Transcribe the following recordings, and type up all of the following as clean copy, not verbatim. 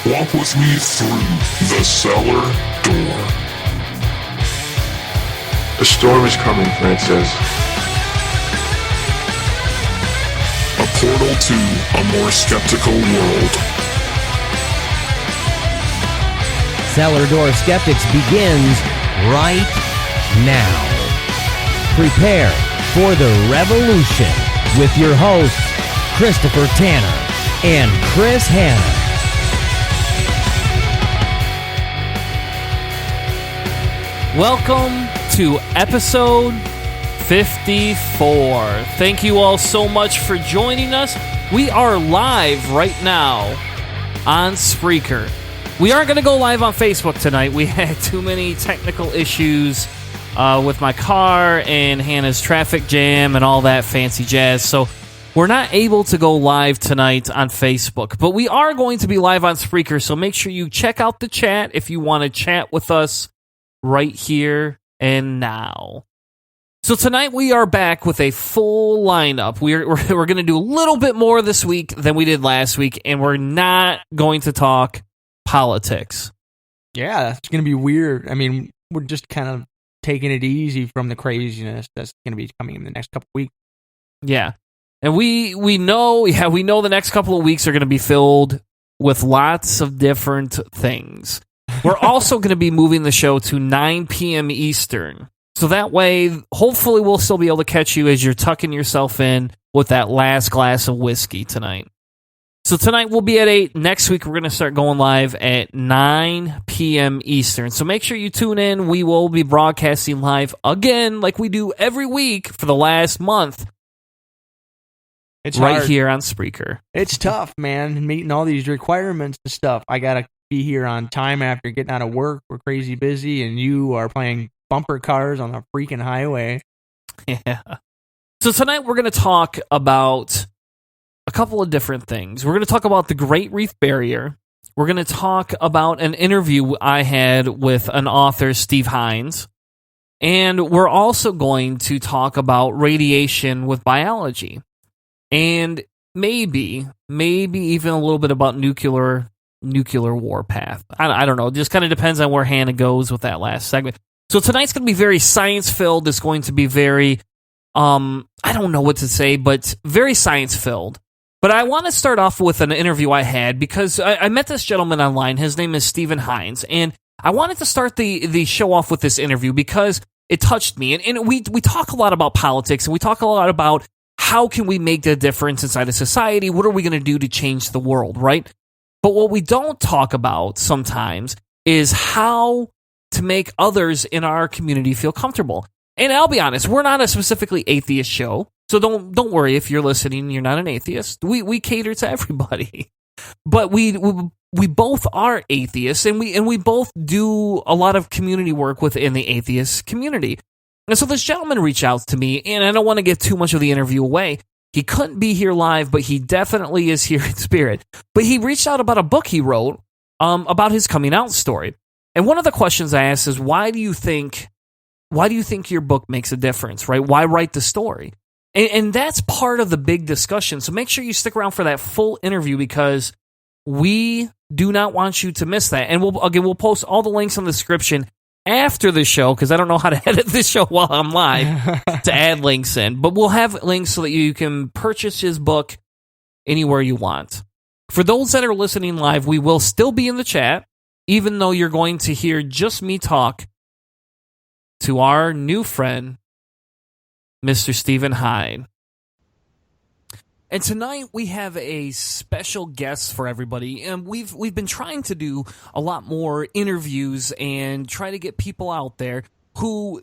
Walk with me through the cellar door. A storm is coming, Francis. A portal to a more skeptical world. Cellar Door Skeptics begins right now. Prepare for the revolution with your hosts, Christopher Tanner and Chris Hanna. Welcome to episode 54. Thank you all so much for joining us. We are live right now on Spreaker. We aren't going to go live on Facebook tonight. We had too many technical issues with my car and Hannah's traffic jam and all that fancy jazz. So we're not able to go live tonight on Facebook. But we are going to be live on Spreaker. So make sure you check out the chat if you want to chat with us right here and now. So tonight we are back with a full lineup. We're going to do a little bit more this week than we did last week, and we're not going to talk politics. Yeah, it's going to be weird. I mean, we're just kind of taking it easy from the craziness that's going to be coming in the next couple weeks. Yeah. And we know the next couple of weeks are going to be filled with lots of different things. We're also going to be moving the show to 9 p.m. Eastern. So that way, hopefully we'll still be able to catch you as you're tucking yourself in with that last glass of whiskey tonight. So tonight we'll be at 8. Next week we're going to start going live at 9 p.m. Eastern. So make sure you tune in. We will be broadcasting live again like we do every week for the last month. It's right hard. Here on Spreaker. It's tough, man, meeting all these requirements and stuff. I got to be here on time after getting out of work. We're crazy busy, and you are playing bumper cars on the freaking highway. Yeah. So tonight we're going to talk about a couple of different things. We're going to talk about the Great Reef Barrier. We're going to talk about an interview I had with an author, Steve Hines. And we're also going to talk about radiation with biology. And maybe even a little bit about nuclear warpath. I don't know. It just kind of depends on where Hannah goes with that last segment. So tonight's going to be very science-filled. It's going to be very, I don't know what to say, but very science-filled. But I want to start off with an interview I had because I met this gentleman online. His name is Steve Hines. And I wanted to start the show off with this interview because it touched me. And we talk a lot about politics, and we talk a lot about how can we make a difference inside of society? What are we going to do to change the world, right? But what we don't talk about sometimes is how to make others in our community feel comfortable. And I'll be honest, we're not a specifically atheist show, so don't worry if you're listening, you're not an atheist. We cater to everybody. But we both are atheists, and we both do a lot of community work within the atheist community. And so this gentleman reached out to me, and I don't want to give too much of the interview away. He couldn't be here live, but he definitely is here in spirit. But he reached out about a book he wrote about his coming out story. And one of the questions I asked is, why do you think your book makes a difference, right? Why write the story? And that's part of the big discussion. So make sure you stick around for that full interview because we do not want you to miss that. And we'll post all the links in the description after the show, because I don't know how to edit this show while I'm live to add links in. But we'll have links so that you can purchase his book anywhere you want. For those that are listening live, we will still be in the chat, even though you're going to hear just me talk to our new friend, Mr. Steve Hines. And tonight we have a special guest for everybody, and we've been trying to do a lot more interviews and try to get people out there who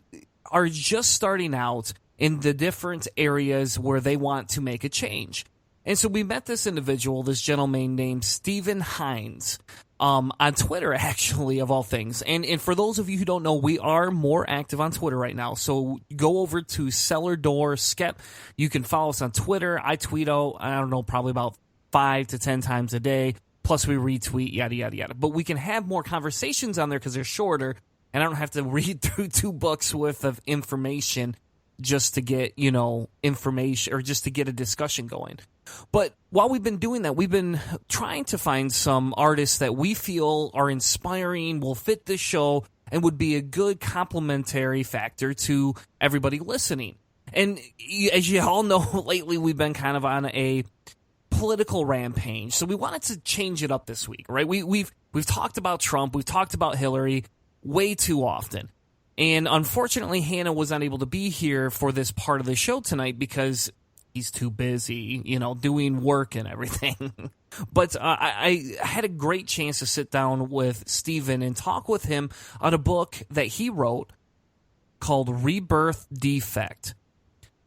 are just starting out in the different areas where they want to make a change. And so we met this individual, this gentleman named Steve Hines, on Twitter, actually, of all things. And for those of you who don't know, we are more active on Twitter right now. So go over to Cellar Door Skep. You can follow us on Twitter. I tweet out, I don't know, probably about 5 to 10 times a day. Plus we retweet, yada, yada, yada. But we can have more conversations on there because they're shorter, and I don't have to read through 2 books worth of information just to get, information or just to get a discussion going. But while we've been doing that, we've been trying to find some artists that we feel are inspiring, will fit this show, and would be a good complementary factor to everybody listening. And as you all know, lately we've been kind of on a political rampage, so we wanted to change it up this week, right? We've talked about Trump, we've talked about Hillary way too often, and unfortunately Hannah was unable to be here for this part of the show tonight because he's too busy, doing work and everything. But I had a great chance to sit down with Steven and talk with him on a book that he wrote called Rebirth Defect.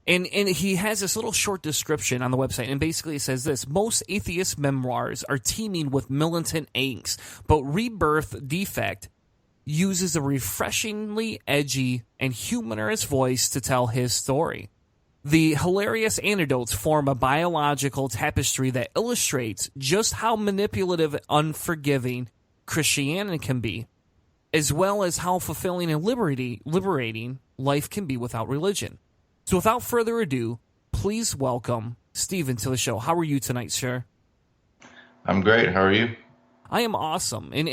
And he has this little short description on the website, and basically it says this: most atheist memoirs are teeming with militant angst, but Rebirth Defect uses a refreshingly edgy and humorous voice to tell his story. The hilarious anecdotes form a biological tapestry that illustrates just how manipulative and unforgiving Christianity can be, as well as how fulfilling and liberating life can be without religion. So without further ado, please welcome Steven to the show. How are you tonight, sir? I'm great. How are you? I am awesome. And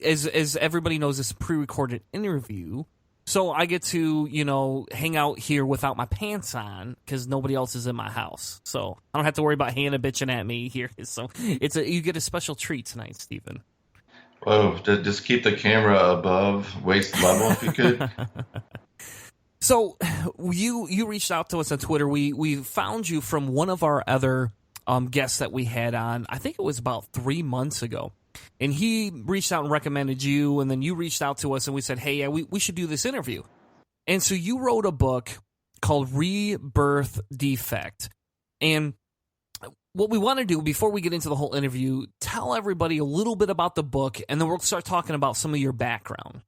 as everybody knows, it's a pre-recorded interview, so I get to, hang out here without my pants on because nobody else is in my house. So I don't have to worry about Hannah bitching at me here. So you get a special treat tonight, Steven. Whoa, just keep the camera above waist level if you could. So you reached out to us on Twitter. We found you from one of our other guests that we had on. I think it was about 3 months ago. And he reached out and recommended you, and then you reached out to us, and we said, hey, yeah, we should do this interview. And so you wrote a book called Rebirth Defect. And what we want to do before we get into the whole interview, tell everybody a little bit about the book, and then we'll start talking about some of your background.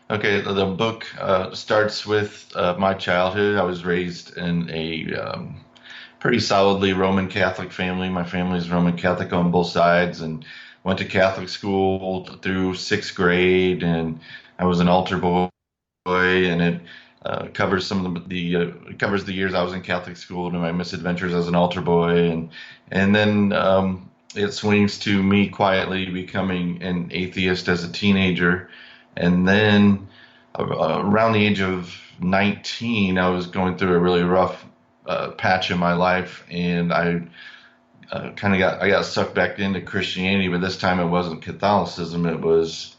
Okay, the book starts with my childhood. I was raised in a pretty solidly Roman Catholic family. My family is Roman Catholic on both sides, and went to Catholic school through 6th grade, and I was an altar boy, and it covers some of it covers the years I was in Catholic school and my misadventures as an altar boy, and then it swings to me quietly becoming an atheist as a teenager. And then around the age of 19, I was going through a really rough patch in my life, and I got sucked back into Christianity, but this time it wasn't Catholicism. It was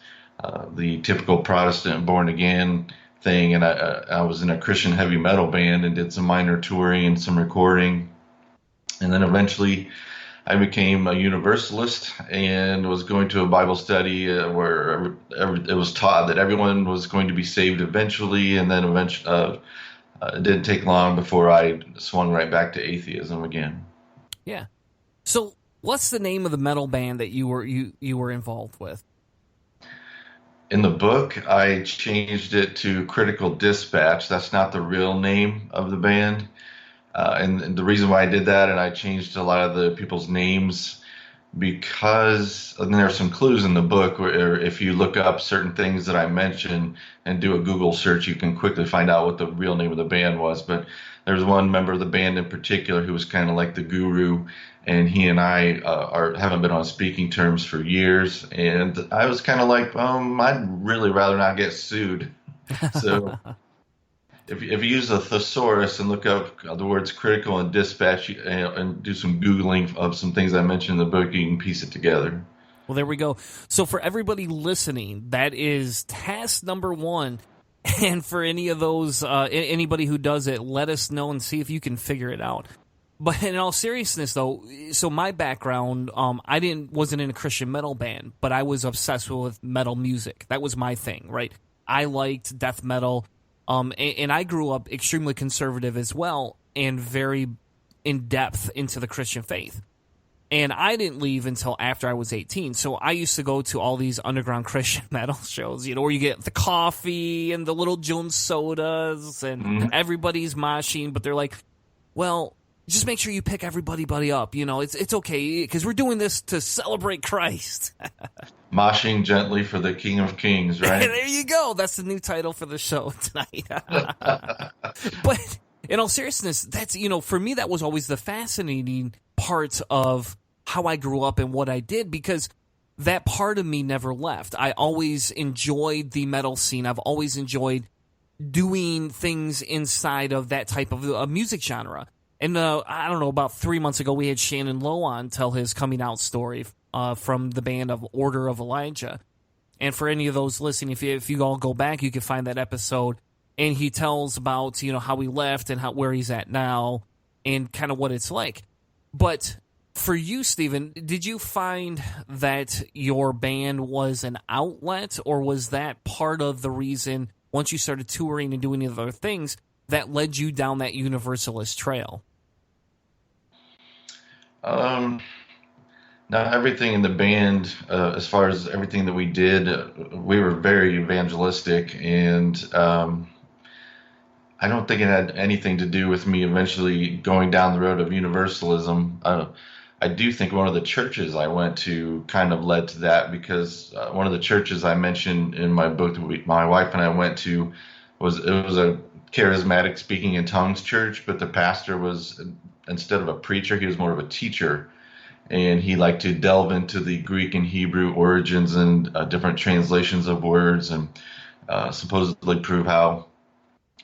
the typical Protestant born again thing, and I was in a Christian heavy metal band and did some minor touring and some recording, and then eventually I became a Universalist and was going to a Bible study where it was taught that everyone was going to be saved eventually, and then it didn't take long before I swung right back to atheism again. Yeah. So what's the name of the metal band that you were involved with? In the book, I changed it to Critical Dispatch. That's not the real name of the band. And the reason why I did that, and I changed a lot of the people's names, because and there are some clues in the book where if you look up certain things that I mention and do a Google search, you can quickly find out what the real name of the band was. But there's one member of the band in particular who was kind of like the guru, and he and I haven't been on speaking terms for years. And I was kind of like, I'd really rather not get sued. So if you use a thesaurus and look up the words critical and dispatch and do some Googling of some things I mentioned in the book, you can piece it together. Well, there we go. So for everybody listening, that is task number 1. And for any of those, anybody who does it, let us know and see if you can figure it out. But in all seriousness, though, so my background, I wasn't in a Christian metal band, but I was obsessed with metal music. That was my thing, right? I liked death metal. And I grew up extremely conservative as well and very in-depth into the Christian faith. And I didn't leave until after I was 18. So I used to go to all these underground Christian metal shows, where you get the coffee and the little Jones sodas and everybody's moshing, but they're like, well, just make sure you pick everybody up. It's okay because we're doing this to celebrate Christ. Moshing gently for the King of Kings, right? There you go. That's the new title for the show tonight. But in all seriousness, that's, for me, that was always the fascinating part of how I grew up and what I did, because that part of me never left. I always enjoyed the metal scene. I've always enjoyed doing things inside of that type of a music genre. And I don't know, about 3 months ago, we had Shannon Lowe on tell his coming out story from the band of Order of Elijah. And for any of those listening, if you all go back, you can find that episode. And he tells about, how he left and where he's at now and kind of what it's like. But for you, Stephen, did you find that your band was an outlet, or was that part of the reason, once you started touring and doing other things, that led you down that Universalist trail? Now, everything in the band, as far as everything that we did, we were very evangelistic, and I don't think it had anything to do with me eventually going down the road of Universalism. I do think one of the churches I went to kind of led to that, because one of the churches I mentioned in my book that my wife and I went to was a charismatic speaking in tongues church, but the pastor was, instead of a preacher, he was more of a teacher. And he liked to delve into the Greek and Hebrew origins and different translations of words, and supposedly prove how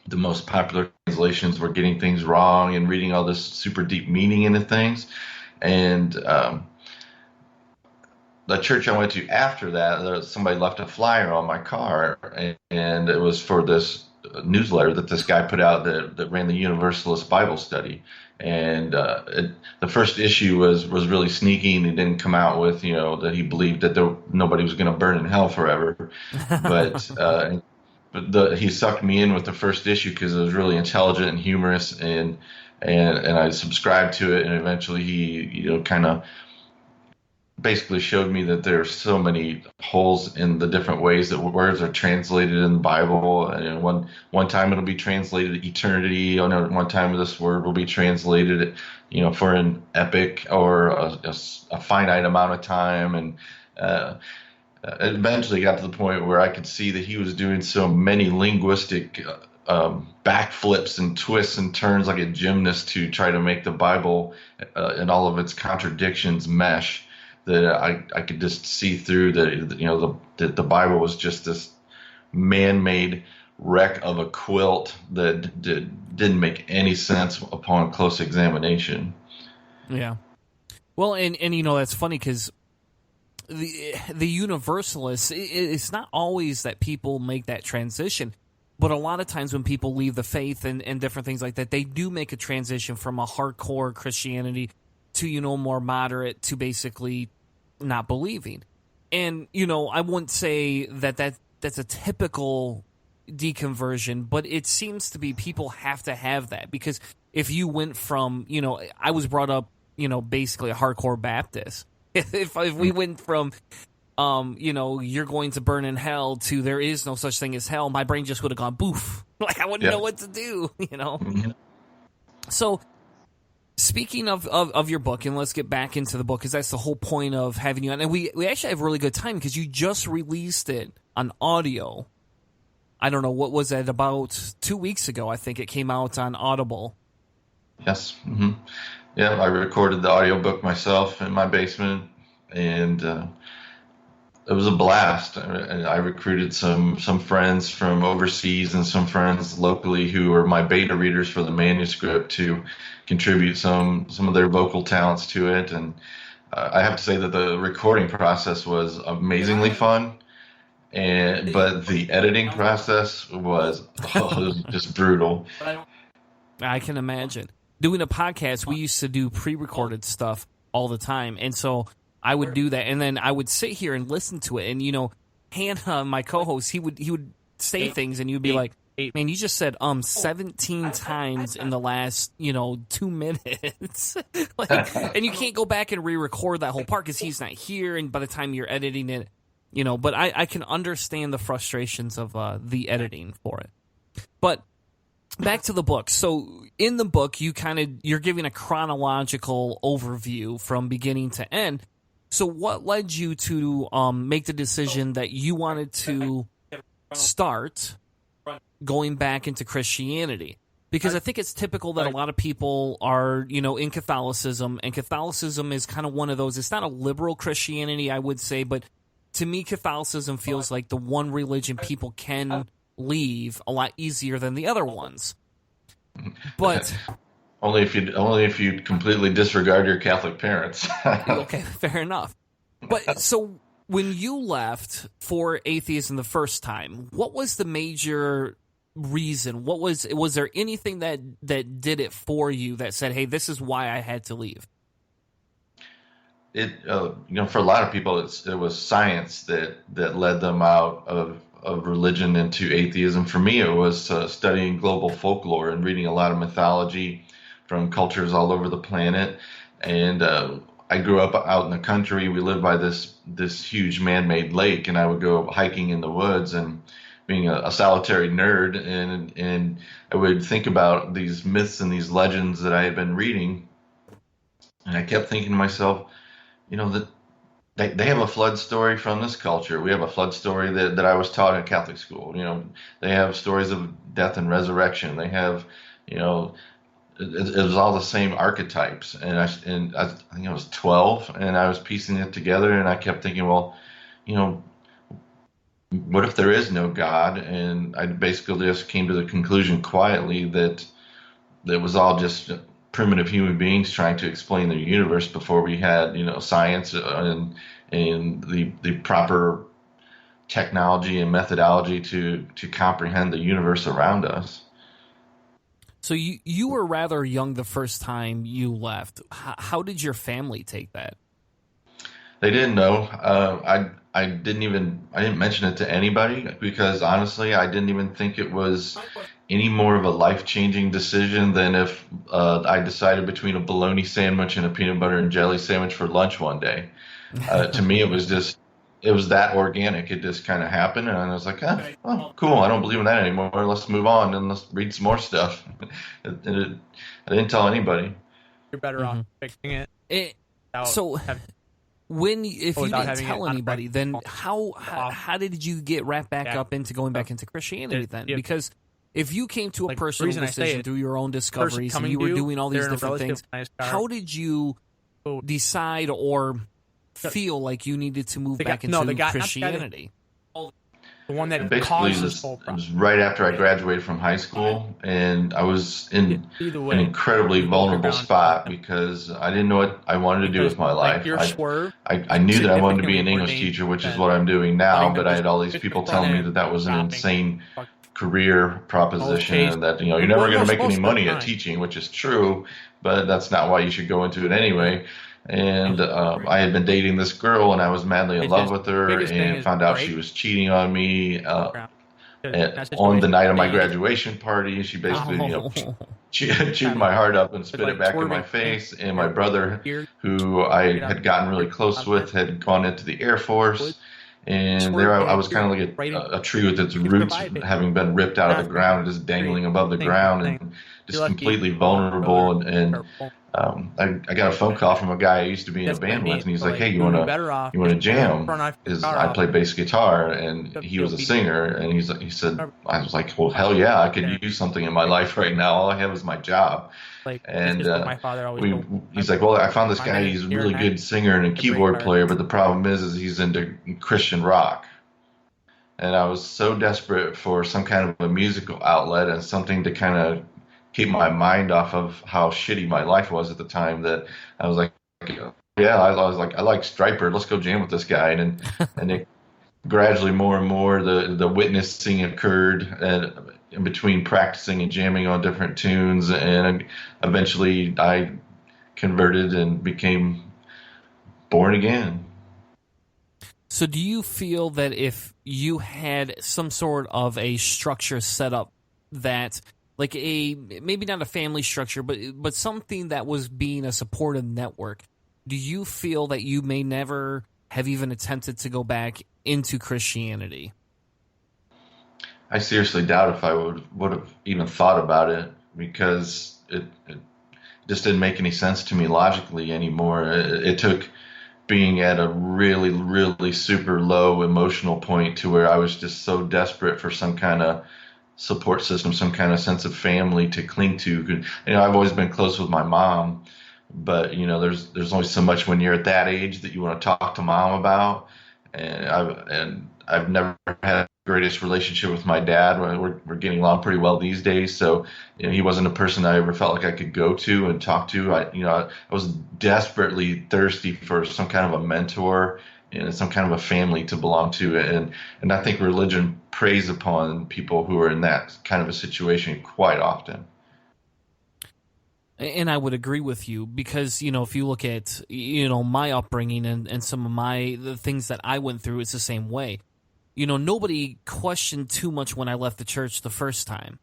the most popular translations were getting things wrong and reading all this super deep meaning into things. And the church I went to after that, somebody left a flyer on my car, and it was for this newsletter that this guy put out that ran the Universalist Bible study. And the first issue was really sneaky, and he didn't come out with, that he believed that nobody was going to burn in hell forever. But he sucked me in with the first issue because it was really intelligent and humorous, and I subscribed to it. And eventually he, kind of basically showed me that there are so many holes in the different ways that words are translated in the Bible. And one time it'll be translated eternity. One time this word will be translated, for an epic or a finite amount of time. And it eventually got to the point where I could see that he was doing so many linguistic backflips and twists and turns like a gymnast to try to make the Bible and all of its contradictions mesh, that I could just see through that the Bible was just this man-made wreck of a quilt that didn't make any sense upon close examination. Yeah. Well, and that's funny, because the Universalists, it's not always that people make that transition, but a lot of times when people leave the faith and different things like that, they do make a transition from a hardcore Christianity to, more moderate, to basically not believing. And, I wouldn't say that's a typical deconversion, but it seems to be people have to have that, because if you went from, I was brought up, basically a hardcore Baptist. If we went from, you're going to burn in hell to there is no such thing as hell, my brain just would have gone boof. Like, I wouldn't know what to do, Mm-hmm. So, speaking of your book, and let's get back into the book, because that's the whole point of having you on. And we actually have a really good time, because you just released it on audio. I don't know, what was that, about 2 weeks ago, I think it came out on Audible. Yes. Mm-hmm. Yeah, I recorded the audiobook myself in my basement, and it was a blast. I recruited some friends from overseas and some friends locally who were my beta readers for the manuscript to contribute some of their vocal talents to it. And I have to say that the recording process was amazingly fun, but the editing process was just brutal. I can imagine. Doing a podcast, we used to do pre-recorded stuff all the time, and so I would do that, and then I would sit here and listen to it. And Hanna, my co-host, he would say things, and you'd be like, "Man, you just said 17 times in the last 2 minutes," and you can't go back and re-record that whole part because he's not here, and by the time you're editing it, But I can understand the frustrations of the editing for it, but. Back to the book. So in the book, you're giving a chronological overview from beginning to end. So what led you to make the decision that you wanted to start going back into Christianity? Because I think it's typical that a lot of people are, in Catholicism, and Catholicism is kind of one of those. It's not a liberal Christianity, I would say, but to me, Catholicism feels like the one religion people can leave a lot easier than the other ones. But only if you completely disregard your Catholic parents. Okay, fair enough. But so when you left for atheism the first time, what was the major reason? Was there anything that did it for you that said, "Hey, this is why I had to leave"? It for a lot of people, it was science that led them out of religion into atheism. For me, it was studying global folklore and reading a lot of mythology from cultures all over the planet. And I grew up out in the country. We lived by this huge man-made lake, and I would go hiking in the woods and being a solitary nerd, and I would think about these myths and these legends that I had been reading, and I kept thinking to myself, that they have a flood story from this culture. We have a flood story that I was taught in Catholic school. They have stories of death and resurrection. They have, it was all the same archetypes. And I think I was 12, and I was piecing it together, and I kept thinking, well, what if there is no God? And I basically just came to the conclusion quietly that it was all just primitive human beings trying to explain the universe before we had, science and the proper technology and methodology to comprehend the universe around us. So you were rather young the first time you left. How did your family take that? They didn't know. I didn't mention it to anybody because honestly, I didn't even think it was any more of a life-changing decision than if I decided between a bologna sandwich and a peanut butter and jelly sandwich for lunch one day. To me, it was that organic. It just kind of happened, and I was like, oh, cool. I don't believe in that anymore. Let's move on and let's read some more stuff. I didn't tell anybody. You're better off fixing it. If you didn't tell anybody, then how did you get wrapped back up into going back into Christianity then? Because if you came to a personal decision through your own discoveries and you were doing all these different things, how did you decide or feel like you needed to move back into Christianity? The one that basically it was right after I graduated from high school, and I was in an incredibly vulnerable spot because I didn't know what I wanted to do with my life. I knew that I wanted to be an English teacher, which is what I'm doing now, but I had all these people telling me that was an insane career proposition, and that you're never going to make any money at teaching, which is true, but that's not why you should go into it anyway. And I had been dating this girl, and I was madly in love with her, and found out she was cheating on me on the night of my graduation party. She basically, chewed my heart up and spit it back in my face. And my brother, who I had gotten really close with, had gone into the Air Force. And there I was kind of like a tree with its roots having been ripped out of the ground, just dangling above the ground, and just completely vulnerable. And I got a phone call from a guy I used to be in a band with, and he's like, "Hey, you want to jam?" Because I play bass guitar, and he was a singer, and he said, I was like, "Well, hell yeah, I could use something in my life right now. All I have is my job." And he's like, "Well, I found this guy. He's a really good singer and a keyboard player, but the problem is he's into Christian rock." And I was so desperate for some kind of a musical outlet and something to kind of keep my mind off of how shitty my life was at the time that I was like, yeah, I was like, I like Stryper. Let's go jam with this guy. And it gradually more and more the witnessing occurred in between practicing and jamming on different tunes. And eventually I converted and became born again. So do you feel that if you had some sort of a structure set up that, like maybe not a family structure, but something that was being a supportive network, do you feel that you may never have even attempted to go back into Christianity? I seriously doubt if I would have even thought about it, because it just didn't make any sense to me logically anymore. It took being at a really, really super low emotional point to where I was just so desperate for some kind of support system, some kind of sense of family to cling to. I've always been close with my mom, but there's only so much when you're at that age that you want to talk to mom about. And I've never had the greatest relationship with my dad. We're getting along pretty well these days. So he wasn't a person I ever felt like I could go to and talk to. I was desperately thirsty for some kind of a mentor and some kind of a family to belong to. And I think religion preys upon people who are in that kind of a situation quite often. And I would agree with you because, if you look at, my upbringing and some of the things that I went through, it's the same way. Nobody questioned too much when I left the church the first time.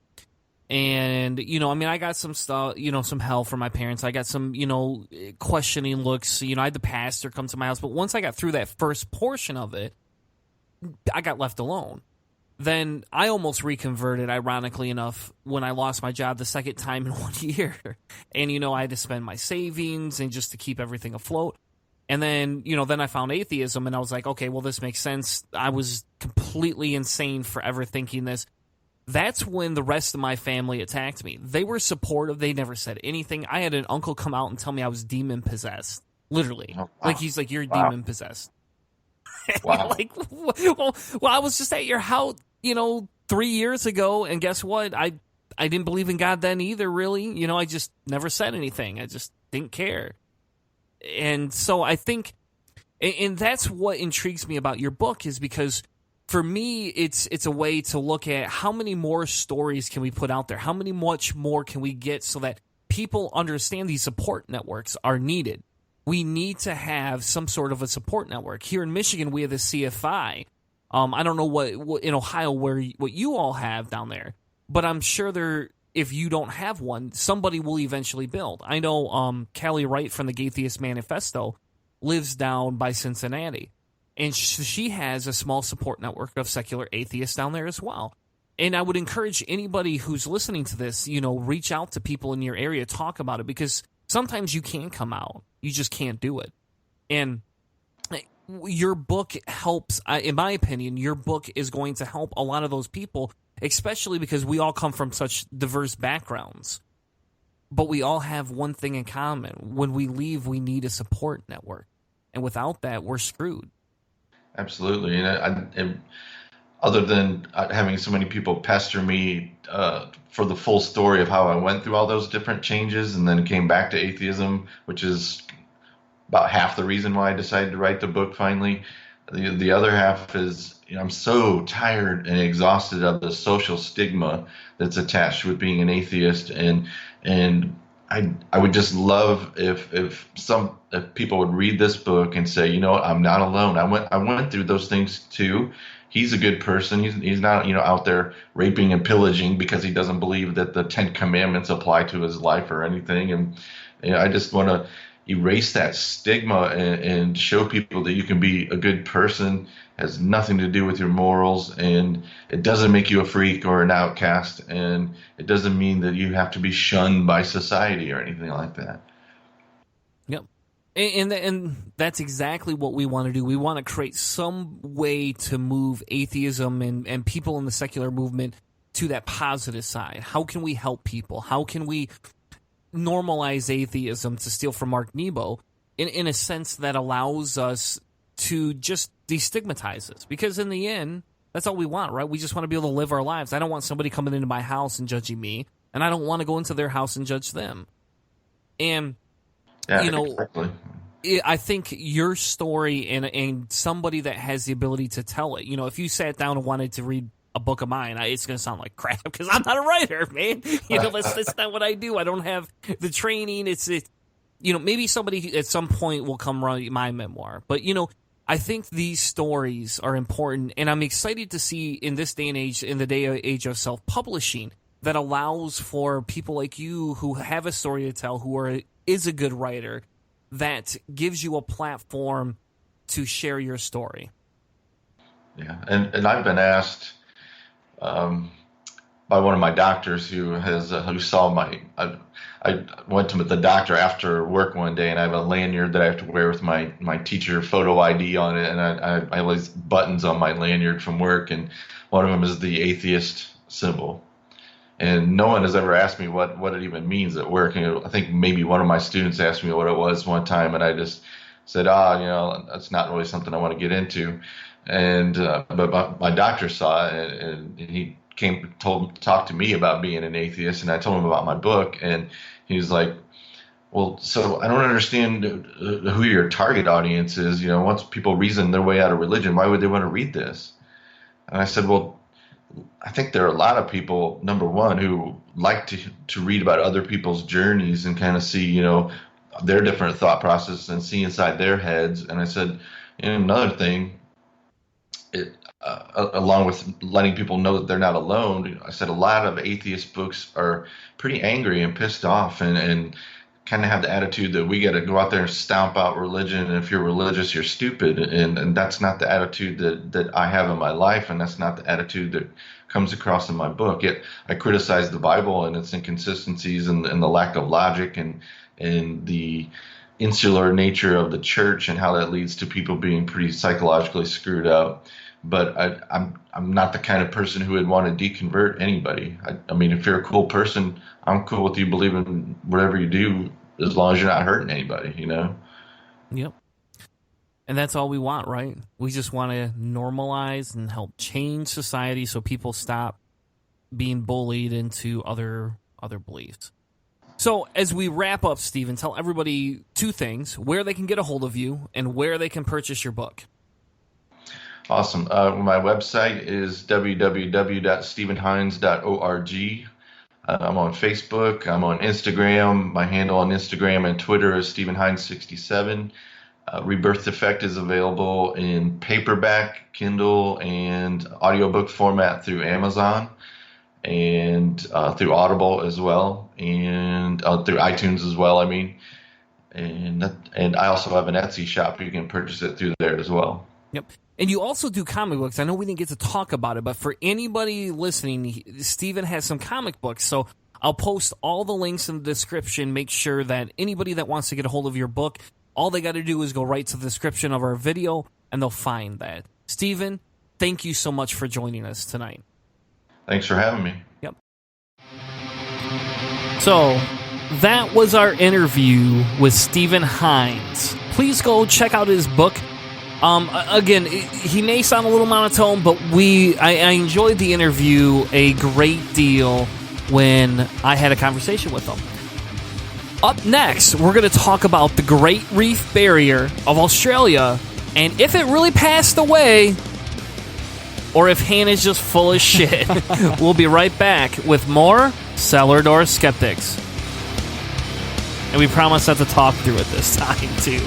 And, I got some stuff, some hell from my parents. I got some, questioning looks. I had the pastor come to my house. But once I got through that first portion of it, I got left alone. Then I almost reconverted, ironically enough, when I lost my job the second time in 1 year. And, I had to spend my savings and just to keep everything afloat. And then, then I found atheism and I was like, okay, well, this makes sense. I was completely insane forever thinking this. That's when the rest of my family attacked me. They were supportive. They never said anything. I had an uncle come out and tell me I was demon-possessed. Literally. Oh, wow. Like, he's like, you're demon-possessed. Wow. Like, well, I was just at your house, 3 years ago, and guess what? I didn't believe in God then either, really. I just never said anything. I just didn't care. And so I think, and that's what intrigues me about your book, is because for me, it's a way to look at how many more stories can we put out there? How much more can we get so that people understand these support networks are needed? We need to have some sort of a support network. Here in Michigan, we have the CFI. I don't know what in Ohio what you all have down there, but I'm sure if you don't have one, somebody will eventually build. I know Callie Wright from the Atheist Manifesto lives down by Cincinnati, and she has a small support network of secular atheists down there as well. And I would encourage anybody who's listening to this, reach out to people in your area, talk about it, because sometimes you can come out. You just can't do it. And your book helps, in my opinion, your book is going to help a lot of those people, especially because we all come from such diverse backgrounds. But we all have one thing in common. When we leave, we need a support network. And without that, we're screwed. Absolutely. And other than having so many people pester me for the full story of how I went through all those different changes and then came back to atheism, which is about half the reason why I decided to write the book finally. The other half is, I'm so tired and exhausted of the social stigma that's attached with being an atheist, and I would just love if people would read this book and say, I'm not alone. I went through those things too. He's a good person. He's not, out there raping and pillaging because he doesn't believe that the 10 Commandments apply to his life or anything. And I just want to erase that stigma and show people that you can be a good person. It has nothing to do with your morals, and it doesn't make you a freak or an outcast, and it doesn't mean that you have to be shunned by society or anything like that. Yep. And that's exactly what we want to do. We want to create some way to move atheism and people in the secular movement to that positive side. How can we help people? How can we normalize atheism, to steal from Mark Nebo, in a sense that allows us to just destigmatize us? Because in the end, that's all we want, right? We just want to be able to live our lives. I don't want somebody coming into my house and judging me, and I don't want to go into their house and judge them. And exactly. I think your story and somebody that has the ability to tell it, if you sat down and wanted to read a book of mine, it's going to sound like crap because I'm not a writer, man. That's not what I do. I don't have the training. It's maybe somebody at some point will come write my memoir. But, I think these stories are important, and I'm excited to see in this day and age, in the age of self-publishing, that allows for people like you who have a story to tell, who is a good writer, that gives you a platform to share your story. Yeah, and I've been asked by one of my doctors who saw I went to the doctor after work one day, and I have a lanyard that I have to wear with my teacher photo ID on it, and I have these buttons on my lanyard from work, and one of them is the atheist symbol. And no one has ever asked me what it even means at work. And I think maybe one of my students asked me what it was one time, and I just said, that's not really something I want to get into. And but my doctor saw it, and he talked to me about being an atheist, and I told him about my book, and he was like, well, so I don't understand who your target audience is. Once people reason their way out of religion, why would they want to read this? And I said, well, I think there are a lot of people, number one, who like to read about other people's journeys and kind of see, their different thought processes and see inside their heads. And I said, and another thing, along with letting people know that they're not alone, I said a lot of atheist books are pretty angry and pissed off and kind of have the attitude that we got to go out there and stomp out religion, and if you're religious, you're stupid. And that's not the attitude that I have in my life, and that's not the attitude that comes across in my book. Yet I criticize the Bible and its inconsistencies and the lack of logic and the insular nature of the church and how that leads to people being pretty psychologically screwed up. But I'm not the kind of person who would want to deconvert anybody. I mean, if you're a cool person, I'm cool with you believing whatever you do, as long as you're not hurting anybody, Yep. And that's all we want, right? We just want to normalize and help change society so people stop being bullied into other beliefs. So as we wrap up, Stephen, tell everybody two things: where they can get a hold of you and where they can purchase your book. Awesome. My website is www.stephenhines.org. I'm on Facebook. I'm on Instagram. My handle on Instagram and Twitter is StephenHines67. Rebirth Defect is available in paperback, Kindle, and audiobook format through Amazon and through Audible as well, and through iTunes as well, And I also have an Etsy shop. You can purchase it through there as well. Yep. And you also do comic books. I know we didn't get to talk about it, but for anybody listening, Stephen has some comic books. So I'll post all the links in the description. Make sure that anybody that wants to get a hold of your book, all they got to do is go right to the description of our video, and they'll find that. Stephen, thank you so much for joining us tonight. Thanks for having me. Yep. So that was our interview with Stephen Hines. Please go check out his book. Again, he may sound a little monotone, but I enjoyed the interview a great deal when I had a conversation with him. Up next, we're going to talk about the Great Reef Barrier of Australia and if it really passed away or if Hannah's just full of shit. We'll be right back with more Cellar Door Skeptics. And we promise not to talk through it this time, too.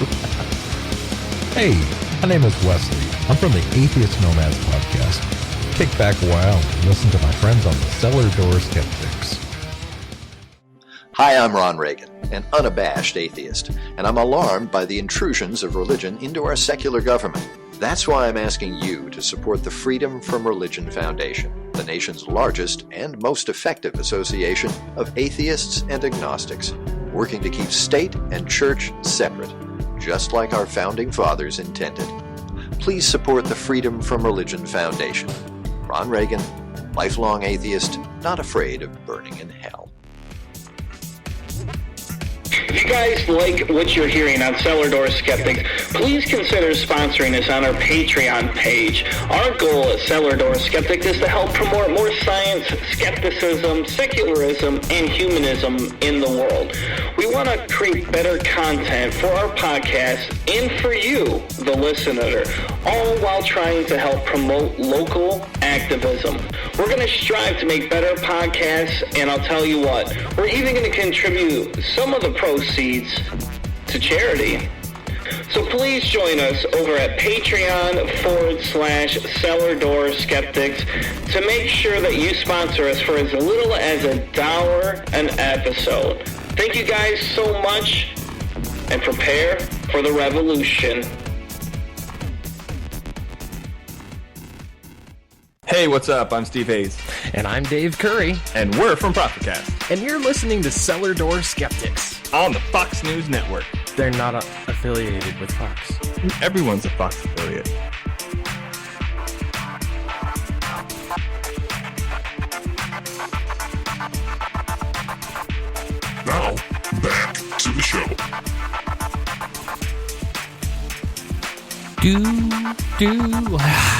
Hey, my name is Wesley. I'm from the Atheist Nomads podcast. Kick back a while and listen to my friends on the Cellar Door Skeptics. Hi, I'm Ron Reagan, an unabashed atheist, and I'm alarmed by the intrusions of religion into our secular government. That's why I'm asking you to support the Freedom from Religion Foundation, the nation's largest and most effective association of atheists and agnostics, working to keep state and church separate, just like our founding fathers intended. Please support the Freedom from Religion Foundation. Ron Reagan, lifelong atheist, not afraid of burning in hell. If you guys like what you're hearing on Cellar Door Skeptics, please consider sponsoring us on our Patreon page. Our goal at Cellar Door Skeptics is to help promote more science, skepticism, secularism, and humanism in the world. We want to create better content for our podcast and for you, the listener, all while trying to help promote local activism. We're going to strive to make better podcasts, and I'll tell you what, we're even going to contribute some of the proceeds to charity. So please join us over at Patreon.com/Cellar Door Skeptics to make sure that you sponsor us for as little as $1 an episode. Thank you guys so much, and prepare for the revolution. Hey, what's up? I'm Steve Hayes. And I'm Dave Curry. And we're from Prophetcast. And you're listening to Cellar Door Skeptics on the Fox News Network. They're not affiliated with Fox. Everyone's a Fox affiliate.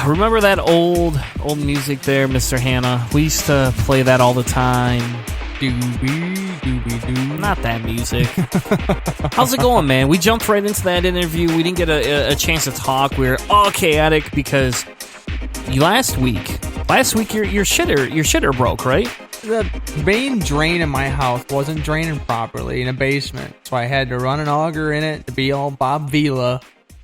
Remember that old music there, Mr. Hanna? We used to play that all the time. Not that music. How's it going, man? We jumped right into that interview. We didn't get a chance to talk. We were all chaotic because last week your shitter broke, right? The main drain in my house wasn't draining properly in a basement, so I had to run an auger in it to be all Bob Vila.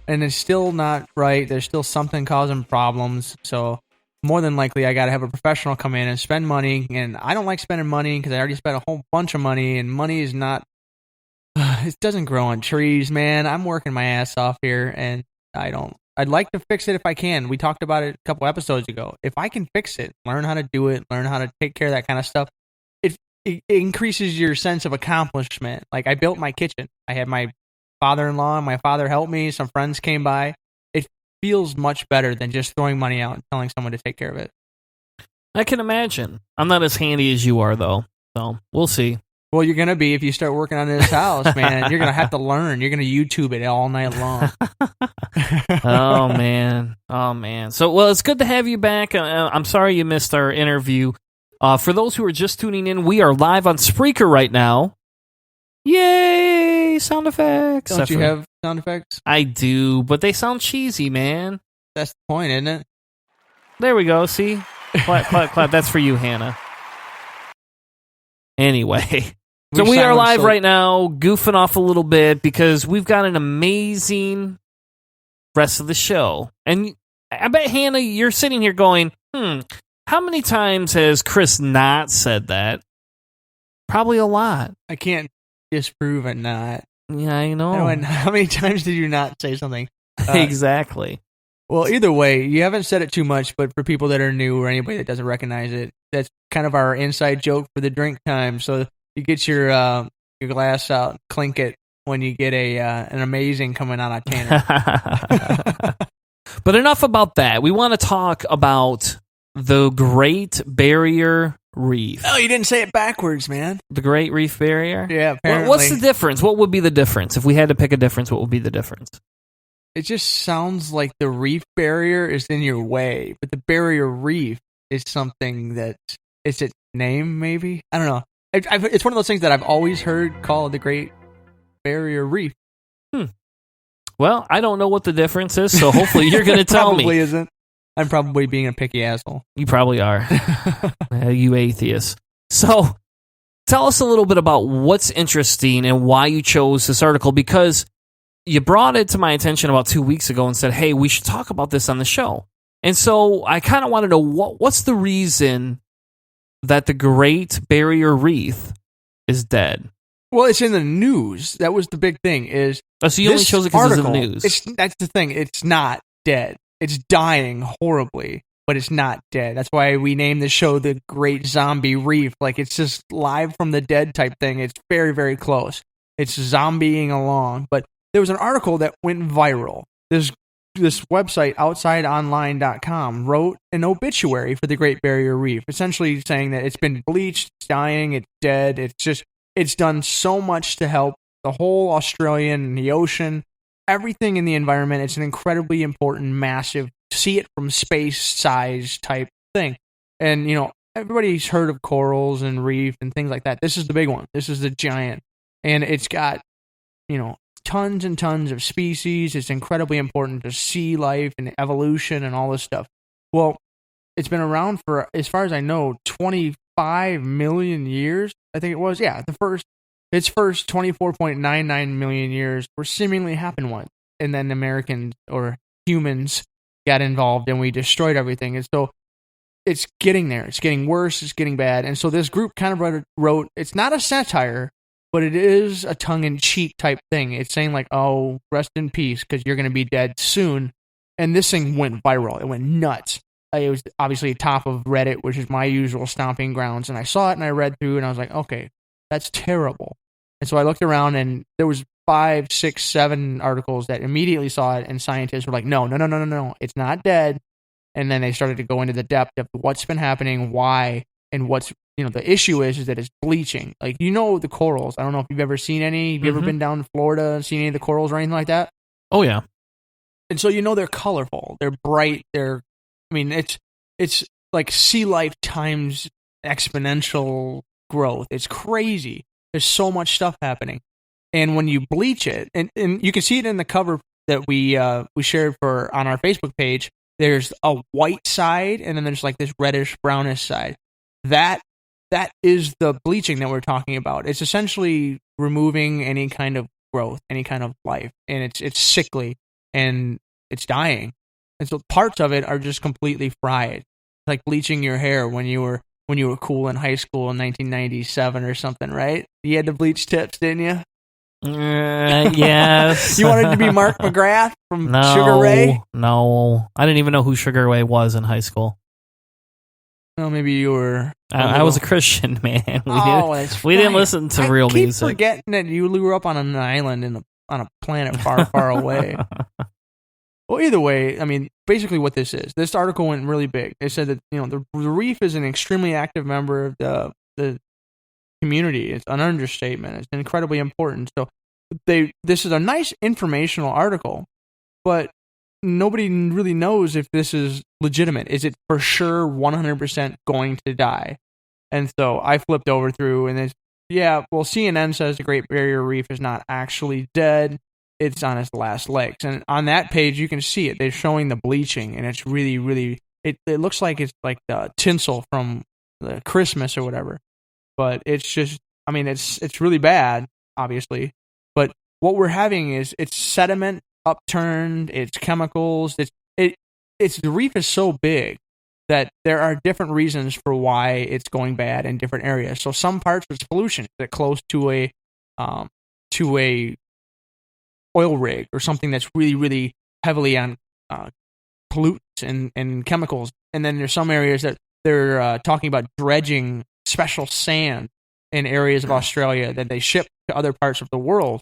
And it's still not right. There's still something causing problems. So more than likely, I got to have a professional come in and spend money. And I don't like spending money because I already spent a whole bunch of money. And money is not... it doesn't grow on trees, man. I'm working my ass off here. And I'd like to fix it if I can. We talked about it a couple episodes ago. If I can fix it, learn how to do it, learn how to take care of that kind of stuff, it increases your sense of accomplishment. Like, I built my kitchen. I had my father-in-law and my father helped me. Some friends came by. It feels much better than just throwing money out and telling someone to take care of it. I can imagine. I'm not as handy as you are, though. So we'll see. Well, you're going to be if you start working on this house, man. You're going to have to learn. You're going to YouTube it all night long. Oh, man. So, well, it's good to have you back. I'm sorry you missed our interview. For those who are just tuning in, we are live on Spreaker right now. Yay! Sound effects. Don't you have sound effects? I do, but they sound cheesy, man. That's the point, isn't it? There we go. See? Clap, clap, clap. That's for you, Hannah. Anyway. So we are live right now, goofing off a little bit because we've got an amazing rest of the show. And I bet, Hannah, you're sitting here going, how many times has Chris not said that? Probably a lot. I can't disprove it not. Yeah, I know. How many times did you not say something? Exactly. Well, either way, you haven't said it too much, but for people that are new or anybody that doesn't recognize it, that's kind of our inside joke for the drink time. So you get your glass out, clink it when you get an amazing coming out of Tanner. But enough about that. We want to talk about the Great Barrier Reef. Oh, you didn't say it backwards, man. The Great Reef Barrier? Yeah, apparently. What's the difference? What would be the difference? If we had to pick a difference, what would be the difference? It just sounds like the reef barrier is in your way, but the barrier reef is something that it's its name, maybe? I don't know. It's one of those things that I've always heard called the Great Barrier Reef. Well, I don't know what the difference is, so hopefully you're going to tell me. Probably isn't. I'm probably being a picky asshole. You probably are. You atheist. So, tell us a little bit about what's interesting and why you chose this article, because you brought it to my attention about 2 weeks ago and said, hey, we should talk about this on the show. And so I kind of want to know what's the reason that the Great Barrier Reef is dead? Well, it's in the news. That was the big thing. So you only chose it because it's in the news. That's the thing. It's not dead. It's dying horribly, but it's not dead. That's why we named the show the Great Zombie Reef. Like, it's just live from the dead type thing. It's very, very close. It's zombieing along. But there was an article that went viral. This website, outsideonline.com, wrote an obituary for the Great Barrier Reef, essentially saying that it's been bleached, it's dying, it's dead. It's done so much to help the whole Australian and the ocean, everything in the environment. It's an incredibly important, massive, see it from space size type thing. And, everybody's heard of corals and reef and things like that. This is the big one. This is the giant. And it's got, tons and tons of species. It's incredibly important to sea life and evolution and all this stuff. Well, it's been around for, as far as I know, 25 million years. I think it was. Yeah, its first 24.99 million years were seemingly happened once. And then Americans or humans got involved and we destroyed everything. And so it's getting there. It's getting worse. It's getting bad. And so this group kind of wrote, it's not a satire, but it is a tongue-in-cheek type thing. It's saying like, oh, rest in peace because you're going to be dead soon. And this thing went viral. It went nuts. It was obviously top of Reddit, which is my usual stomping grounds. And I saw it and I read through and I was like, okay, that's terrible. And so I looked around and there was 5, 6, 7 articles that immediately saw it. And scientists were like, no, it's not dead. And then they started to go into the depth of what's been happening, why, and what's, the issue is that it's bleaching. Like, the corals. I don't know if you've ever seen any. Have you ever been down to Florida and seen any of the corals or anything like that? Oh, yeah. And so they're colorful, they're bright, it's like sea life times exponential growth. It's crazy. There's so much stuff happening. And when you bleach it, and you can see it in the cover that we shared on our Facebook page, there's a white side and then there's like this reddish brownish side. That is the bleaching that we're talking about. It's essentially removing any kind of growth, any kind of life, and it's sickly and it's dying. And so parts of it are just completely fried. Like bleaching your hair when you were cool in high school in 1997 or something, right? You had to bleach tips, didn't you? Yes. You wanted to be Mark McGrath from Sugar Ray? No. I didn't even know who Sugar Ray was in high school. Well, maybe you were. I was a Christian, man. We didn't listen to real music. I keep forgetting that you grew up on an island on a planet far, far away. Well, either way, I mean, basically what this article went really big. They said that the reef is an extremely active member of the community. It's an understatement. It's incredibly important. So this is a nice informational article, but nobody really knows if this is legitimate. Is it for sure 100% going to die? And so I flipped over through, and CNN says the Great Barrier Reef is not actually dead. It's on its last legs. And on that page, you can see it. They're showing the bleaching, and it's really, really, it looks like it's like the tinsel from the Christmas or whatever. But it's just, I mean, it's really bad, obviously. But what we're having is it's sediment upturned, it's chemicals, the reef is so big that there are different reasons for why it's going bad in different areas. So some parts it's pollution that close to a oil rig or something that's really, really heavily on pollutants and chemicals. And then there's some areas that they're talking about dredging special sand in areas of Australia that they ship to other parts of the world.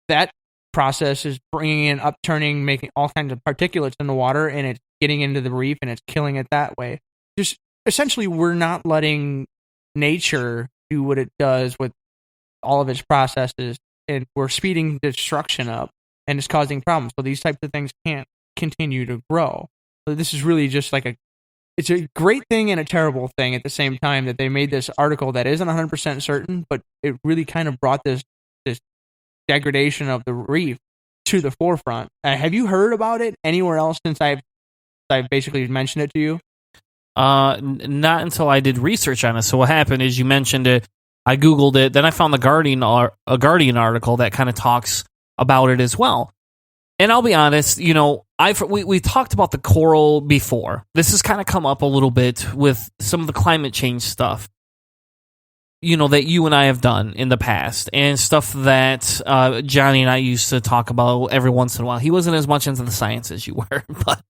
That process is bringing in upturning, making all kinds of particulates in the water, and it's getting into the reef and it's killing it that way. Just essentially, we're not letting nature do what it does with all of its processes, and we're speeding destruction up, and it's causing problems. So these types of things can't continue to grow. So this is really just like it's a great thing and a terrible thing at the same time that they made this article that isn't 100% certain, but it really kind of brought this degradation of the reef to the forefront. Have you heard about it anywhere else since I've basically mentioned it to you? Not until I did research on it. So what happened is you mentioned it, I Googled it, then I found a Guardian article that kind of talks about it as well. And I'll be honest, we talked about the coral before. This has kind of come up a little bit with some of the climate change stuff, that you and I have done in the past, and stuff that Johnny and I used to talk about every once in a while. He wasn't as much into the science as you were, but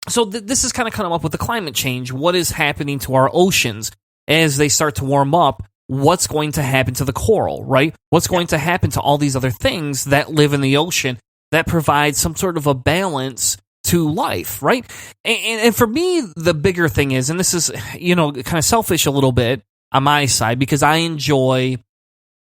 so this is kind of come up with the climate change. What is happening to our oceans as they start to warm up? What's going to happen to the coral, right? What's going to happen to all these other things that live in the ocean that provide some sort of a balance to life, right? And for me, the bigger thing is, and this is, kind of selfish a little bit on my side, because I enjoy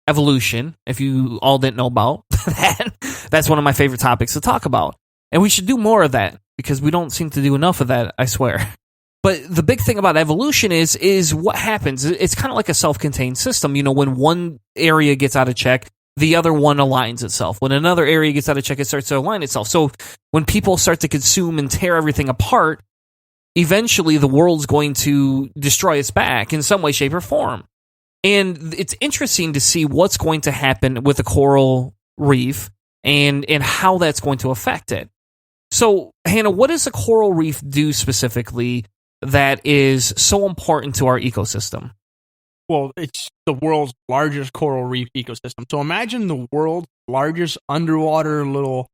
evolution. If you all didn't know about that, that's one of my favorite topics to talk about. And we should do more of that, because we don't seem to do enough of that, I swear. But the big thing about evolution is what happens. It's kind of like a self-contained system. When one area gets out of check, the other one aligns itself. When another area gets out of check, it starts to align itself. So when people start to consume and tear everything apart, eventually the world's going to destroy its back in some way, shape, or form. And it's interesting to see what's going to happen with the coral reef and how that's going to affect it. So, Hannah, what does the coral reef do specifically that is so important to our ecosystem? Well, it's the world's largest coral reef ecosystem. So imagine the world's largest underwater little,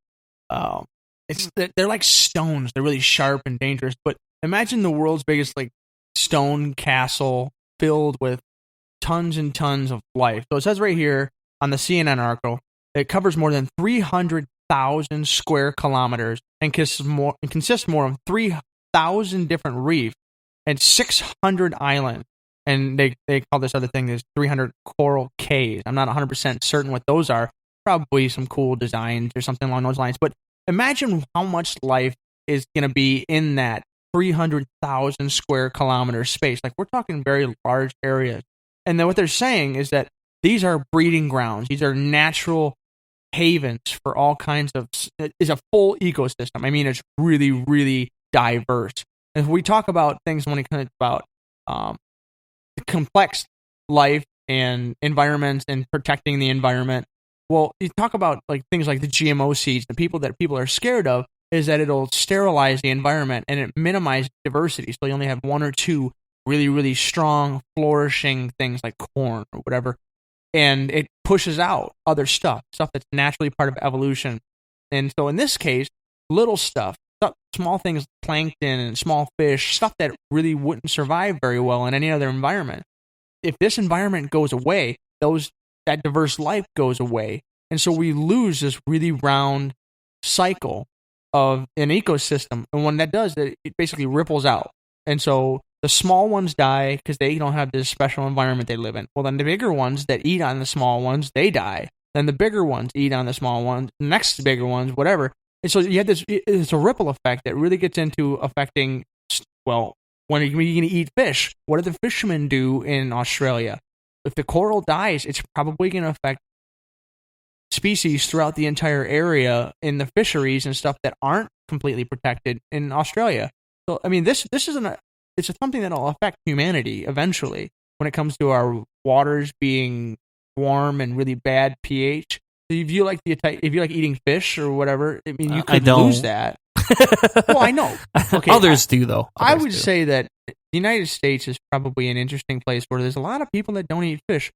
they're like stones. They're really sharp and dangerous. But imagine the world's biggest stone castle filled with tons and tons of life. So it says right here on the CNN article, it covers more than 300,000 square kilometers and consists more of 3,000 different reefs and 600 islands. And they call this other thing, there's 300 coral cays. I'm not 100% certain what those are. Probably some cool designs or something along those lines. But imagine how much life is going to be in that 300,000 square kilometer space. Like, we're talking very large areas. And then what they're saying is that these are breeding grounds. These are natural havens for all kinds of, is a full ecosystem. I mean, it's really, really diverse. And if we talk about things when it comes about complex life and environments and protecting the environment, well, you talk about like things like the GMO seeds. The people are scared of is that it'll sterilize the environment and it minimizes diversity. So you only have one or two really, really strong, flourishing things like corn or whatever. And it pushes out other stuff that's naturally part of evolution. And so in this case, little stuff, small things, plankton and small fish, stuff that really wouldn't survive very well in any other environment. If this environment goes away, that diverse life goes away. And so we lose this really round cycle of an ecosystem. And when that does, it basically ripples out. And so the small ones die because they don't have this special environment they live in. Well, then the bigger ones that eat on the small ones, they die. Then the bigger ones eat on the small ones, next bigger ones, whatever. And so you have it's a ripple effect that really gets into affecting, well, when are you going to eat fish? What do the fishermen do in Australia? If the coral dies, it's probably going to affect species throughout the entire area in the fisheries and stuff that aren't completely protected in Australia. So, I mean, this isn't it's something that will affect humanity eventually when it comes to our waters being warm and really bad pH. So if you like eating fish or whatever, I mean, you could lose that. Well, I know. Okay, Others do, though. I would say that the United States is probably an interesting place where there's a lot of people that don't eat fish.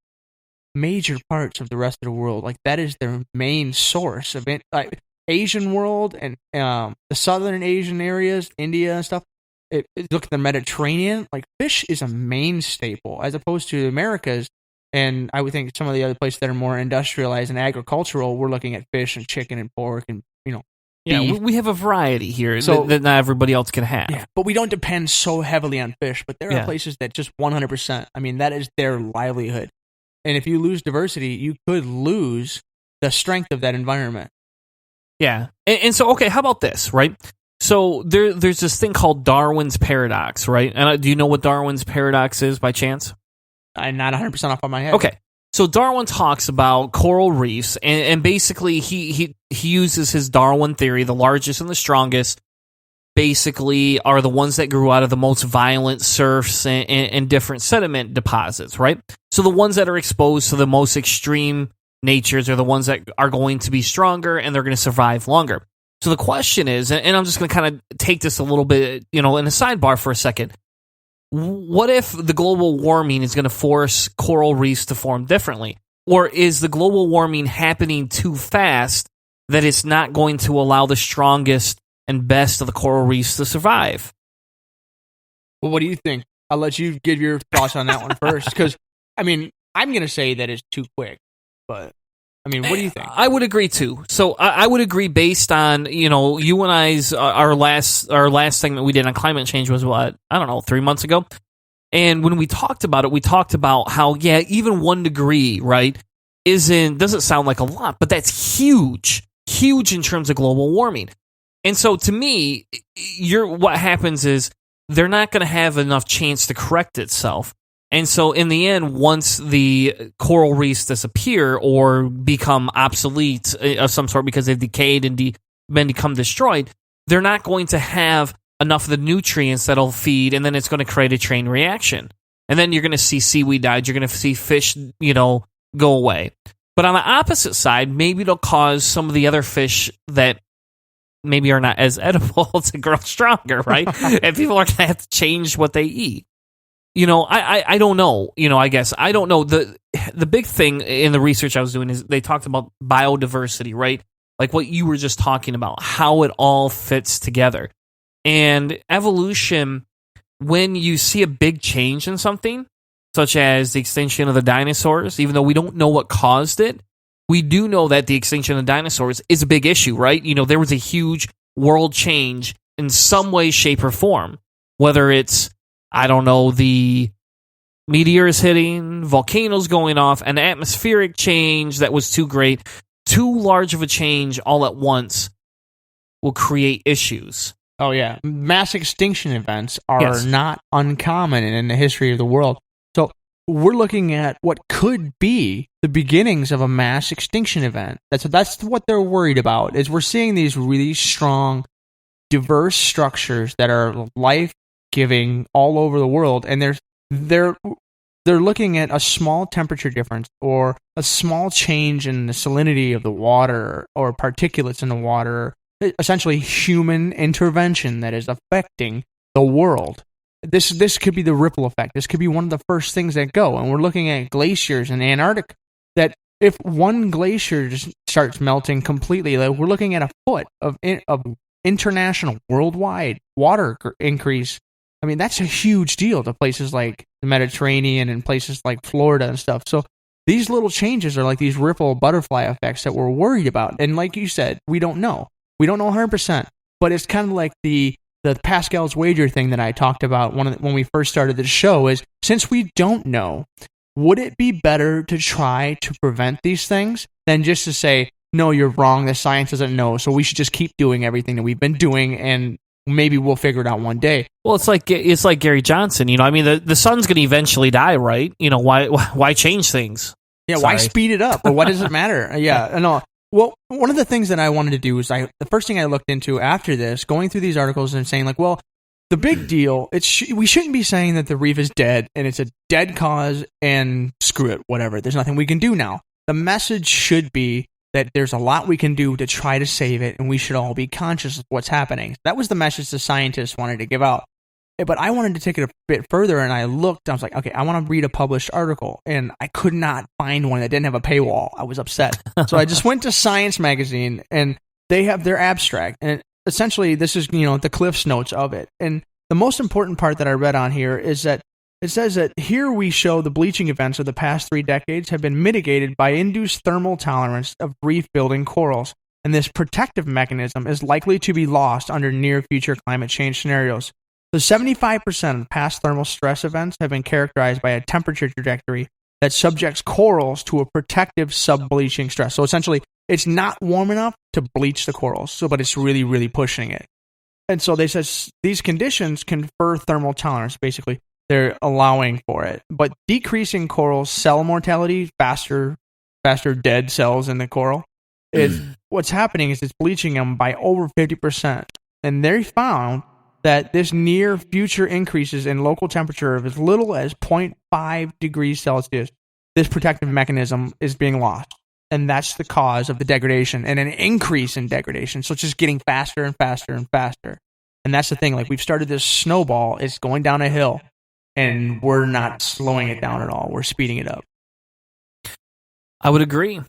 Major parts of the rest of the world, like that is their main source of it. Like Asian world and the southern Asian areas, India and stuff. Look at the Mediterranean. Like fish is a main staple as opposed to the Americas. And I would think some of the other places that are more industrialized and agricultural, we're looking at fish and chicken and pork and yeah, beef. we have a variety here So- that not everybody else can have. Yeah, but we don't depend so heavily on fish. But there are places that just 100%. I mean, that is their livelihood. And if you lose diversity, you could lose the strength of that environment. Yeah. And so, okay, how about this, right? So there's this thing called Darwin's paradox, right? And do you know what Darwin's paradox is by chance? I'm not 100% off on my head. Okay. So Darwin talks about coral reefs, and basically he uses his Darwin theory, the largest and the strongest, basically are the ones that grew out of the most violent surfs and different sediment deposits, right? So the ones that are exposed to the most extreme natures are the ones that are going to be stronger and they're going to survive longer. So the question is, and I'm just going to kind of take this a little bit, in a sidebar for a second. What if the global warming is going to force coral reefs to form differently? Or is the global warming happening too fast that it's not going to allow the strongest and best of the coral reefs to survive? Well, what do you think? I'll let you give your thoughts on that one first. Because, I mean, I'm going to say that it's too quick. But, I mean, what do you think? I would agree, too. So I would agree based on, you and I's, our last segment we did on climate change was, 3 months ago? And when we talked about it, we talked about how, even 1 degree, right, doesn't sound like a lot, but that's huge in terms of global warming. And so to me, what happens is they're not going to have enough chance to correct itself. And so in the end, once the coral reefs disappear or become obsolete of some sort because they've decayed and become destroyed, they're not going to have enough of the nutrients that'll feed, and then it's going to create a chain reaction. And then you're going to see seaweed die, you're going to see fish, go away. But on the opposite side, maybe it'll cause some of the other fish that maybe are not as edible to grow stronger, right? And people are going to have to change what they eat. I don't know. I guess I don't know. The big thing in the research I was doing is they talked about biodiversity, right? Like what you were just talking about, how it all fits together. And evolution, when you see a big change in something, such as the extinction of the dinosaurs, even though we don't know what caused it, we do know that the extinction of dinosaurs is a big issue, right? There was a huge world change in some way, shape, or form. Whether it's, the meteors hitting, volcanoes going off, an atmospheric change that was too great, too large of a change all at once. will create issues. Oh, yeah. Mass extinction events are not uncommon in the history of the world. So we're looking at what could be the beginnings of a mass extinction event. That's what they're worried about, is we're seeing these really strong, diverse structures that are life-giving all over the world, and they're looking at a small temperature difference or a small change in the salinity of the water or particulates in the water, essentially human intervention that is affecting the world. This could be the ripple effect. This could be one of the first things that go. And we're looking at glaciers in Antarctica, that if one glacier just starts melting completely, like we're looking at a foot of international, worldwide water increase. I mean, that's a huge deal to places like the Mediterranean and places like Florida and stuff. So these little changes are like these ripple butterfly effects that we're worried about. And like you said, we don't know. We don't know 100%. But it's kind of like the Pascal's wager thing that I talked about when we first started the show, is since we don't know, would it be better to try to prevent these things than just to say, no, you're wrong, the science doesn't know, so we should just keep doing everything that we've been doing and maybe we'll figure it out one day. Well, it's like Gary Johnson, you know. I mean, the sun's going to eventually die, right? You know, why change things? Yeah, why speed it up? Or what does it matter? Yeah, no. Well, one of the things that I wanted to do is the first thing I looked into after this, going through these articles and saying like, well, the big deal, we shouldn't be saying that the reef is dead and it's a dead cause and screw it, whatever. There's nothing we can do now. The message should be that there's a lot we can do to try to save it, and we should all be conscious of what's happening. That was the message the scientists wanted to give out. But I wanted to take it a bit further, and I was like, okay, I want to read a published article, and I could not find one that didn't have a paywall. I was upset. So I just went to Science Magazine, and they have their abstract, and essentially this is, you know, the Cliff's Notes of it. And the most important part that I read on here is that it says that here we show the bleaching events of the past 3 decades have been mitigated by induced thermal tolerance of reef-building corals, and this protective mechanism is likely to be lost under near-future climate change scenarios. So 75% of past thermal stress events have been characterized by a temperature trajectory that subjects corals to a protective sub-bleaching stress. So essentially, it's not warm enough to bleach the corals, but it's really, really pushing it. And so they say these conditions confer thermal tolerance, basically. They're allowing for it. But decreasing coral cell mortality, faster dead cells in the coral, is what's happening is it's bleaching them by over 50%. And they found that this near future increases in local temperature of as little as 0.5 degrees Celsius, this protective mechanism is being lost. And that's the cause of the degradation and an increase in degradation. So it's just getting faster and faster and faster. And that's the thing. Like, we've started this snowball. It's going down a hill. And we're not slowing it down at all. We're speeding it up. I would agree.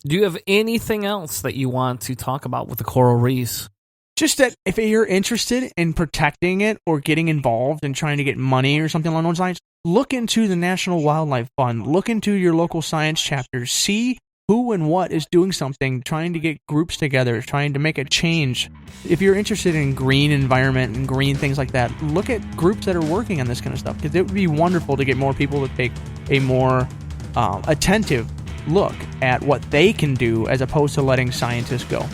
Do you have anything else that you want to talk about with the coral reefs? Just that if you're interested in protecting it or getting involved and trying to get money or something along those lines, look into the National Wildlife Fund. Look into your local science chapters. See who and what is doing something, trying to get groups together, trying to make a change. If you're interested in green environment and green things like that, look at groups that are working on this kind of stuff, because it would be wonderful to get more people to take a more attentive look at what they can do as opposed to letting scientists go.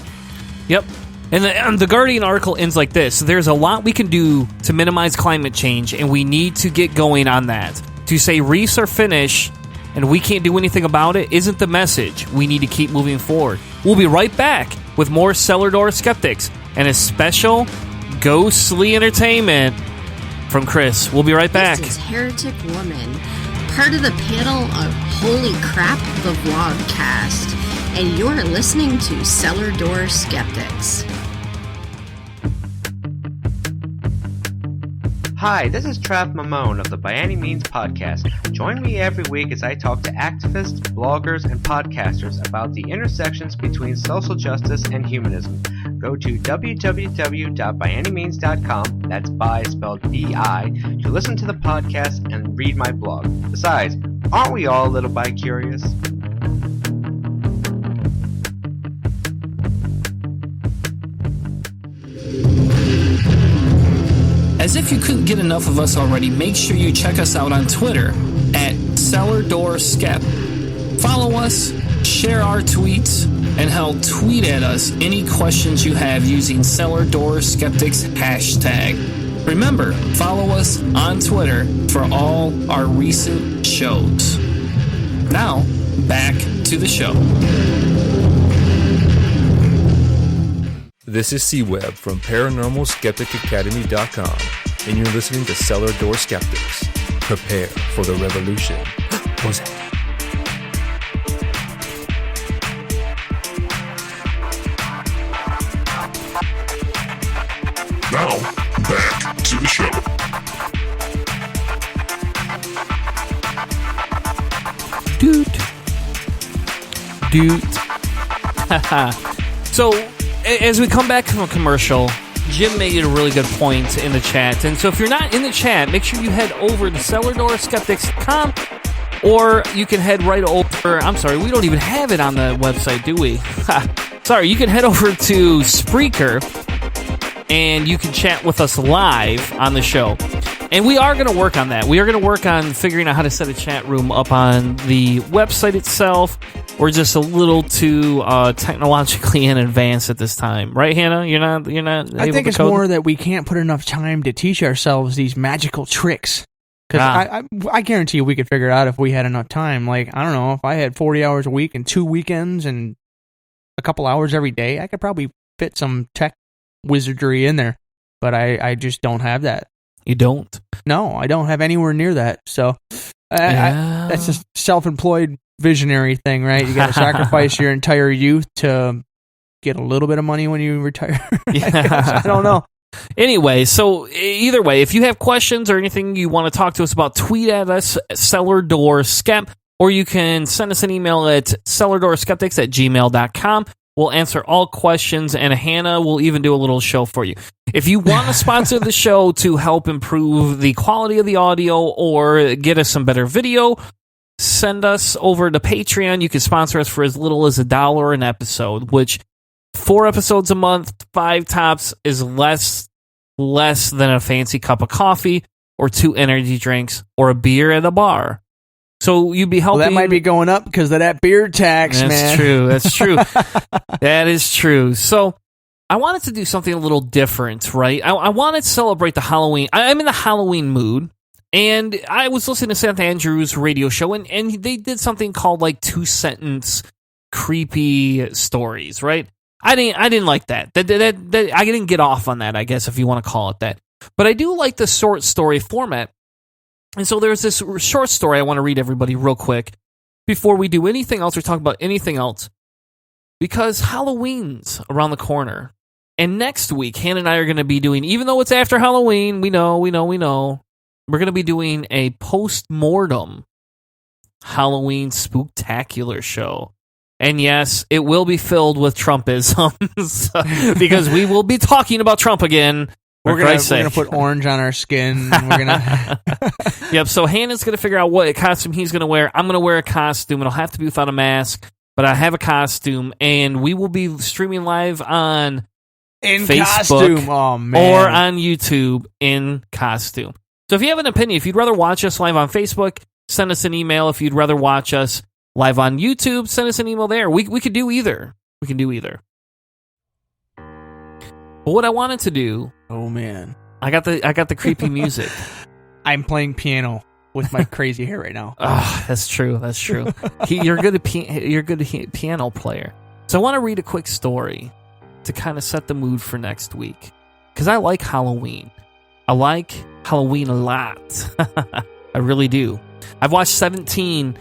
Yep. And the Guardian article ends like this. There's a lot we can do to minimize climate change, and we need to get going on that. To say reefs are finished and we can't do anything about it isn't the message. We need to keep moving forward. We'll be right back with more Cellar Door Skeptics and a special ghostly entertainment from Chris. We'll be right back. This is Heretic Woman, part of the panel of Holy Crap, the Vlogcast, and you're listening to Cellar Door Skeptics. Hi, this is Trav Mamone of the By Any Means podcast. Join me every week as I talk to activists, bloggers, and podcasters about the intersections between social justice and humanism. Go to www.byanymeans.com, that's by spelled B-I, to listen to the podcast and read my blog. Besides, aren't we all a little bi-curious? As if you couldn't get enough of us already, make sure you check us out on Twitter at CellarDoorSkep. Follow us, share our tweets, And hell, tweet at us any questions you have using Cellar Door Skeptics hashtag. Remember, follow us on Twitter for all our recent shows. Now, back to the show. This is C-Web from ParanormalSkepticAcademy.com, and you're listening to Cellar Door Skeptics. Prepare for the revolution. What's that? Now, back to the show. Doot. So, as we come back from a commercial, Jim made a really good point in the chat. And so if you're not in the chat, make sure you head over to cellardoorskeptics.com, or you can head right over... I'm sorry, we don't even have it on the website, do we? Sorry, you can head over to Spreaker, and you can chat with us live on the show. And we are going to work on that. We are going to work on figuring out how to set a chat room up on the website itself. We're just a little too technologically in advance at this time, right, Hannah? You're not. I think it's more that we can't put enough time to teach ourselves these magical tricks. Because I guarantee you we could figure it out if we had enough time. Like, I don't know, if I had 40 hours a week and 2 weekends and a couple hours every day, I could probably fit some tech wizardry in there. But I just don't have that. You don't? No, I don't have anywhere near that. So that's a self-employed visionary thing, right? You got to sacrifice your entire youth to get a little bit of money when you retire. I don't know. Anyway, so either way, if you have questions or anything you want to talk to us about, tweet at us at cellardoorskep, or you can send us an email at cellardoorskeptics@gmail.com. We'll answer all questions, and Hannah will even do a little show for you. If you want to sponsor the show to help improve the quality of the audio or get us some better video, send us over to Patreon. You can sponsor us for as little as $1 an episode, which 4 episodes a month, 5 tops, is less than a fancy cup of coffee or 2 energy drinks or a beer at a bar. So you'd be helping. Well, that might be going up because of that beer tax, man. That's true. That's true. That is true. So I wanted to do something a little different, right? I wanted to celebrate the Halloween. I'm in the Halloween mood. And I was listening to St. Andrew's radio show, and they did something called like 2-sentence creepy stories, right? I didn't like that. I didn't get off on that, I guess, if you want to call it that. But I do like the short story format. And so there's this short story I want to read everybody real quick before we do anything else or talk about anything else. Because Halloween's around the corner. And next week, Hannah and I are going to be doing, even though it's after Halloween, we know, we're going to be doing a post-mortem Halloween spooktacular show. And yes, it will be filled with Trumpisms because we will be talking about Trump again. We're gonna put orange on our skin. And we're gonna. Yep. So Hannah's gonna figure out what costume he's gonna wear. I'm gonna wear a costume. It'll have to be without a mask, but I have a costume, and we will be streaming live on Facebook costume. Oh man, or on YouTube in costume. So if you have an opinion, if you'd rather watch us live on Facebook, send us an email. If you'd rather watch us live on YouTube, send us an email there. We could do either. We can do either. But what I wanted to do... Oh, man. I got the creepy music. I'm playing piano with my crazy hair right now. That's true. That's true. You're a good piano player. So I want to read a quick story to kind of set the mood for next week. Because I like Halloween. I like Halloween a lot. I really do. I've watched 17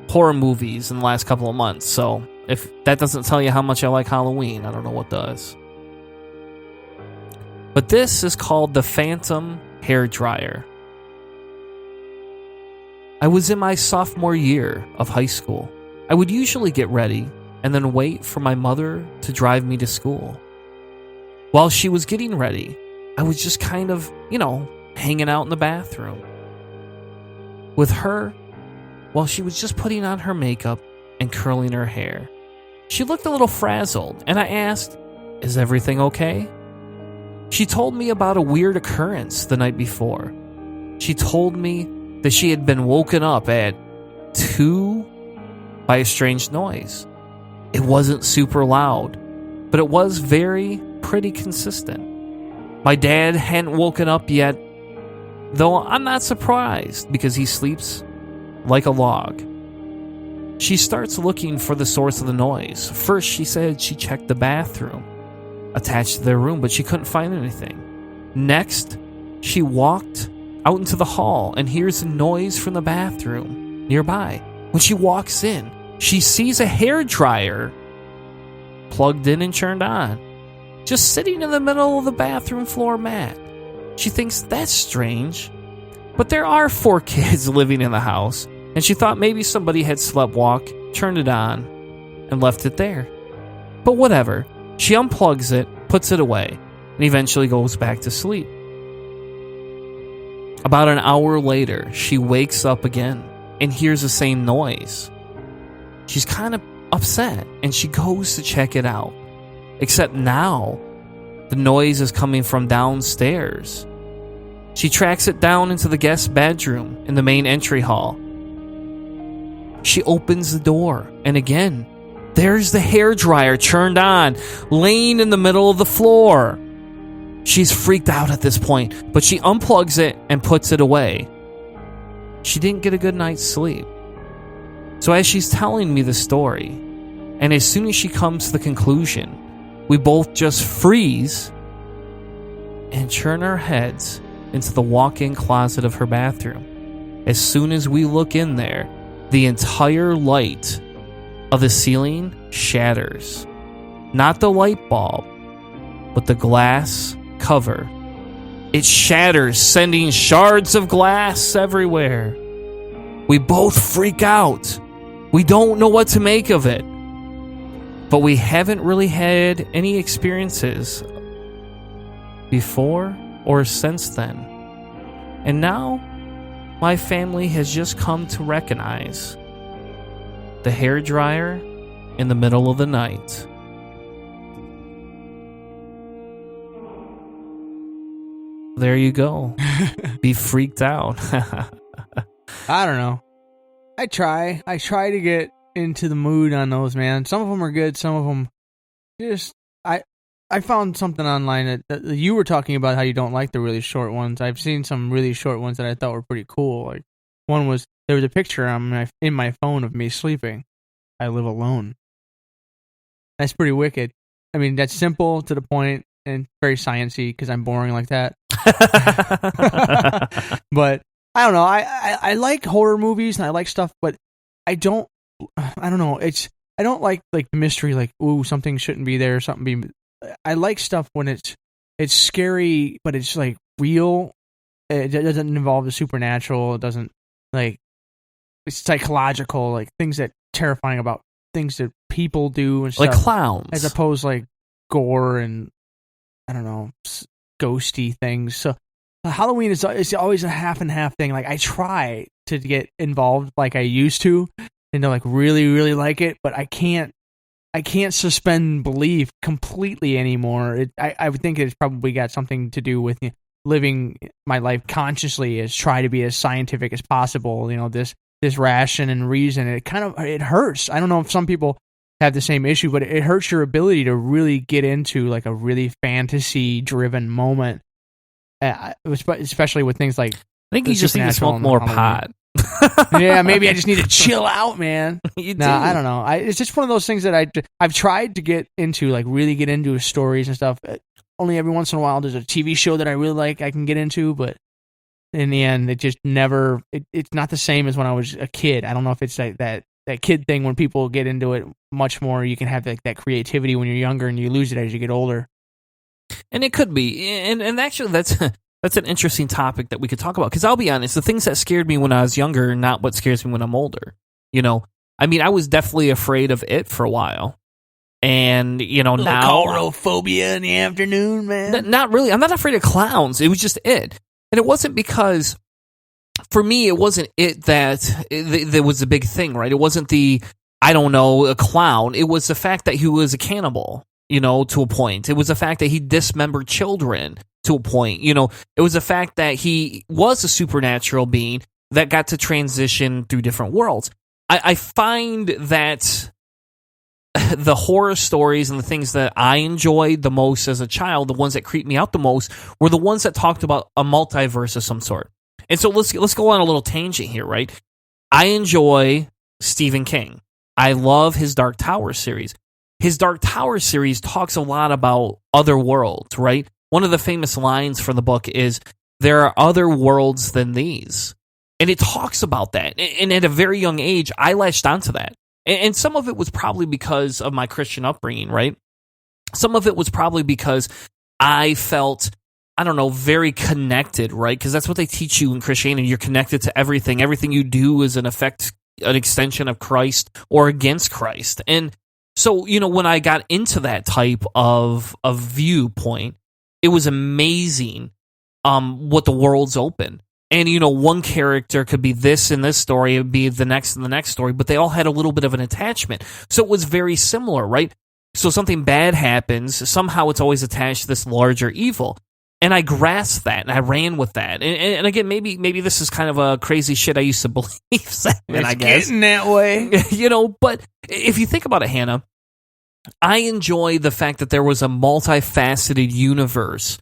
horror movies in the last couple of months. So if that doesn't tell you how much I like Halloween, I don't know what does. But this is called the Phantom Hairdryer. I was in my sophomore year of high school. I would usually get ready and then wait for my mother to drive me to school. While she was getting ready, I was just kind of, hanging out in the bathroom with her while she was just putting on her makeup and curling her hair. She looked a little frazzled, and I asked, "Is everything okay?" She told me about a weird occurrence the night before. She told me that she had been woken up at 2 by a strange noise. It wasn't super loud, but it was pretty consistent. My dad hadn't woken up yet, though I'm not surprised because he sleeps like a log. She starts looking for the source of the noise. First, she said she checked the bathroom attached to their room, but she couldn't find anything. Next, she walked out into the hall and hears a noise from the bathroom nearby. When she walks in, she sees a hairdryer plugged in and turned on, just sitting in the middle of the bathroom floor mat. She thinks that's strange, but there are 4 kids living in the house, and she thought maybe somebody had sleptwalked, turned it on, and left it there. But whatever. She unplugs it, puts it away, and eventually goes back to sleep. About an hour later, she wakes up again and hears the same noise. She's kind of upset, and she goes to check it out. Except now, the noise is coming from downstairs. She tracks it down into the guest bedroom in the main entry hall. She opens the door, and again, there's the hairdryer turned on, laying in the middle of the floor. She's freaked out at this point, but she unplugs it and puts it away. She didn't get a good night's sleep. So as she's telling me the story, and as soon as she comes to the conclusion, we both just freeze and turn our heads into the walk-in closet of her bathroom. As soon as we look in there, the entire light of the ceiling shatters. Not the light bulb, but the glass cover. It shatters, sending shards of glass everywhere. We both freak out. We don't know what to make of it. But we haven't really had any experiences before or since then. And now, my family has just come to recognize the hairdryer in the middle of the night. There you go. Be freaked out. I don't know. I try to get into the mood on those, man. Some of them are good. Some of them just... I found something online that you were talking about how you don't like the really short ones. I've seen some really short ones that I thought were pretty cool. Like one was, there was a picture in my phone of me sleeping. I live alone. That's pretty wicked. I mean, that's simple to the point and very sciencey because I'm boring like that. But I don't know. I like horror movies and I like stuff, but I don't know. I don't like the mystery, like, ooh, something shouldn't be there, something be. I like stuff when it's scary, but it's like real. It doesn't involve the supernatural. It doesn't it's psychological, like things that terrifying about things that people do and stuff. Like clowns, as opposed like gore and I don't know, ghosty things. So Halloween is always a half and half thing. Like I try to get involved like I used to, and to like really really like it, but I can't suspend belief completely anymore. I would think it's probably got something to do with living my life consciously, as try to be as scientific as possible. This ration and reason. It hurts. I don't know if some people have the same issue, but it hurts your ability to really get into like a really fantasy driven moment, especially with things like. I think you just need to smoke more pot. Yeah, maybe I just need to chill out, man. You do. I don't know. It's just one of those things that I've tried to get into, like really get into stories and stuff. Only every once in a while there's a TV show that I really like I can get into, but in the end it just never. It's not the same as when I was a kid. I don't know if it's like that kid thing when people get into it much more. You can have like that creativity when you're younger and you lose it as you get older. And it could be, and actually that's an interesting topic that we could talk about, because I'll be honest, the things that scared me when I was younger are not what scares me when I'm older. I mean, I was definitely afraid of it for a while. And, now... Coulrophobia in the afternoon, man. Not really. I'm not afraid of clowns. It was just it. And it wasn't because... For me, it wasn't it that... There was a big thing, right? It wasn't a clown. It was the fact that he was a cannibal, to a point. It was the fact that he dismembered children to a point. It was the fact that he was a supernatural being that got to transition through different worlds. I find that the horror stories and the things that I enjoyed the most as a child, the ones that creeped me out the most, were the ones that talked about a multiverse of some sort. And so let's go on a little tangent here, right? I enjoy Stephen King. I love his Dark Tower series. His Dark Tower series talks a lot about other worlds, right? One of the famous lines from the book is, there are other worlds than these. And it talks about that. And at a very young age, I latched onto that. And some of it was probably because of my Christian upbringing, right? Some of it was probably because I felt, I don't know, very connected, right? Because that's what they teach you in Christianity. You're connected to everything. Everything you do is an extension of Christ or against Christ. And so, when I got into that type of viewpoint, it was amazing what the world's open. And, one character could be this in this story, it would be the next in the next story, but they all had a little bit of an attachment. So it was very similar, right? So something bad happens, somehow it's always attached to this larger evil. And I grasped that, and I ran with that. And again, maybe this is kind of a crazy shit I used to believe segment, I guess. It's getting that way. But if you think about it, Hannah, I enjoy the fact that there was a multifaceted universe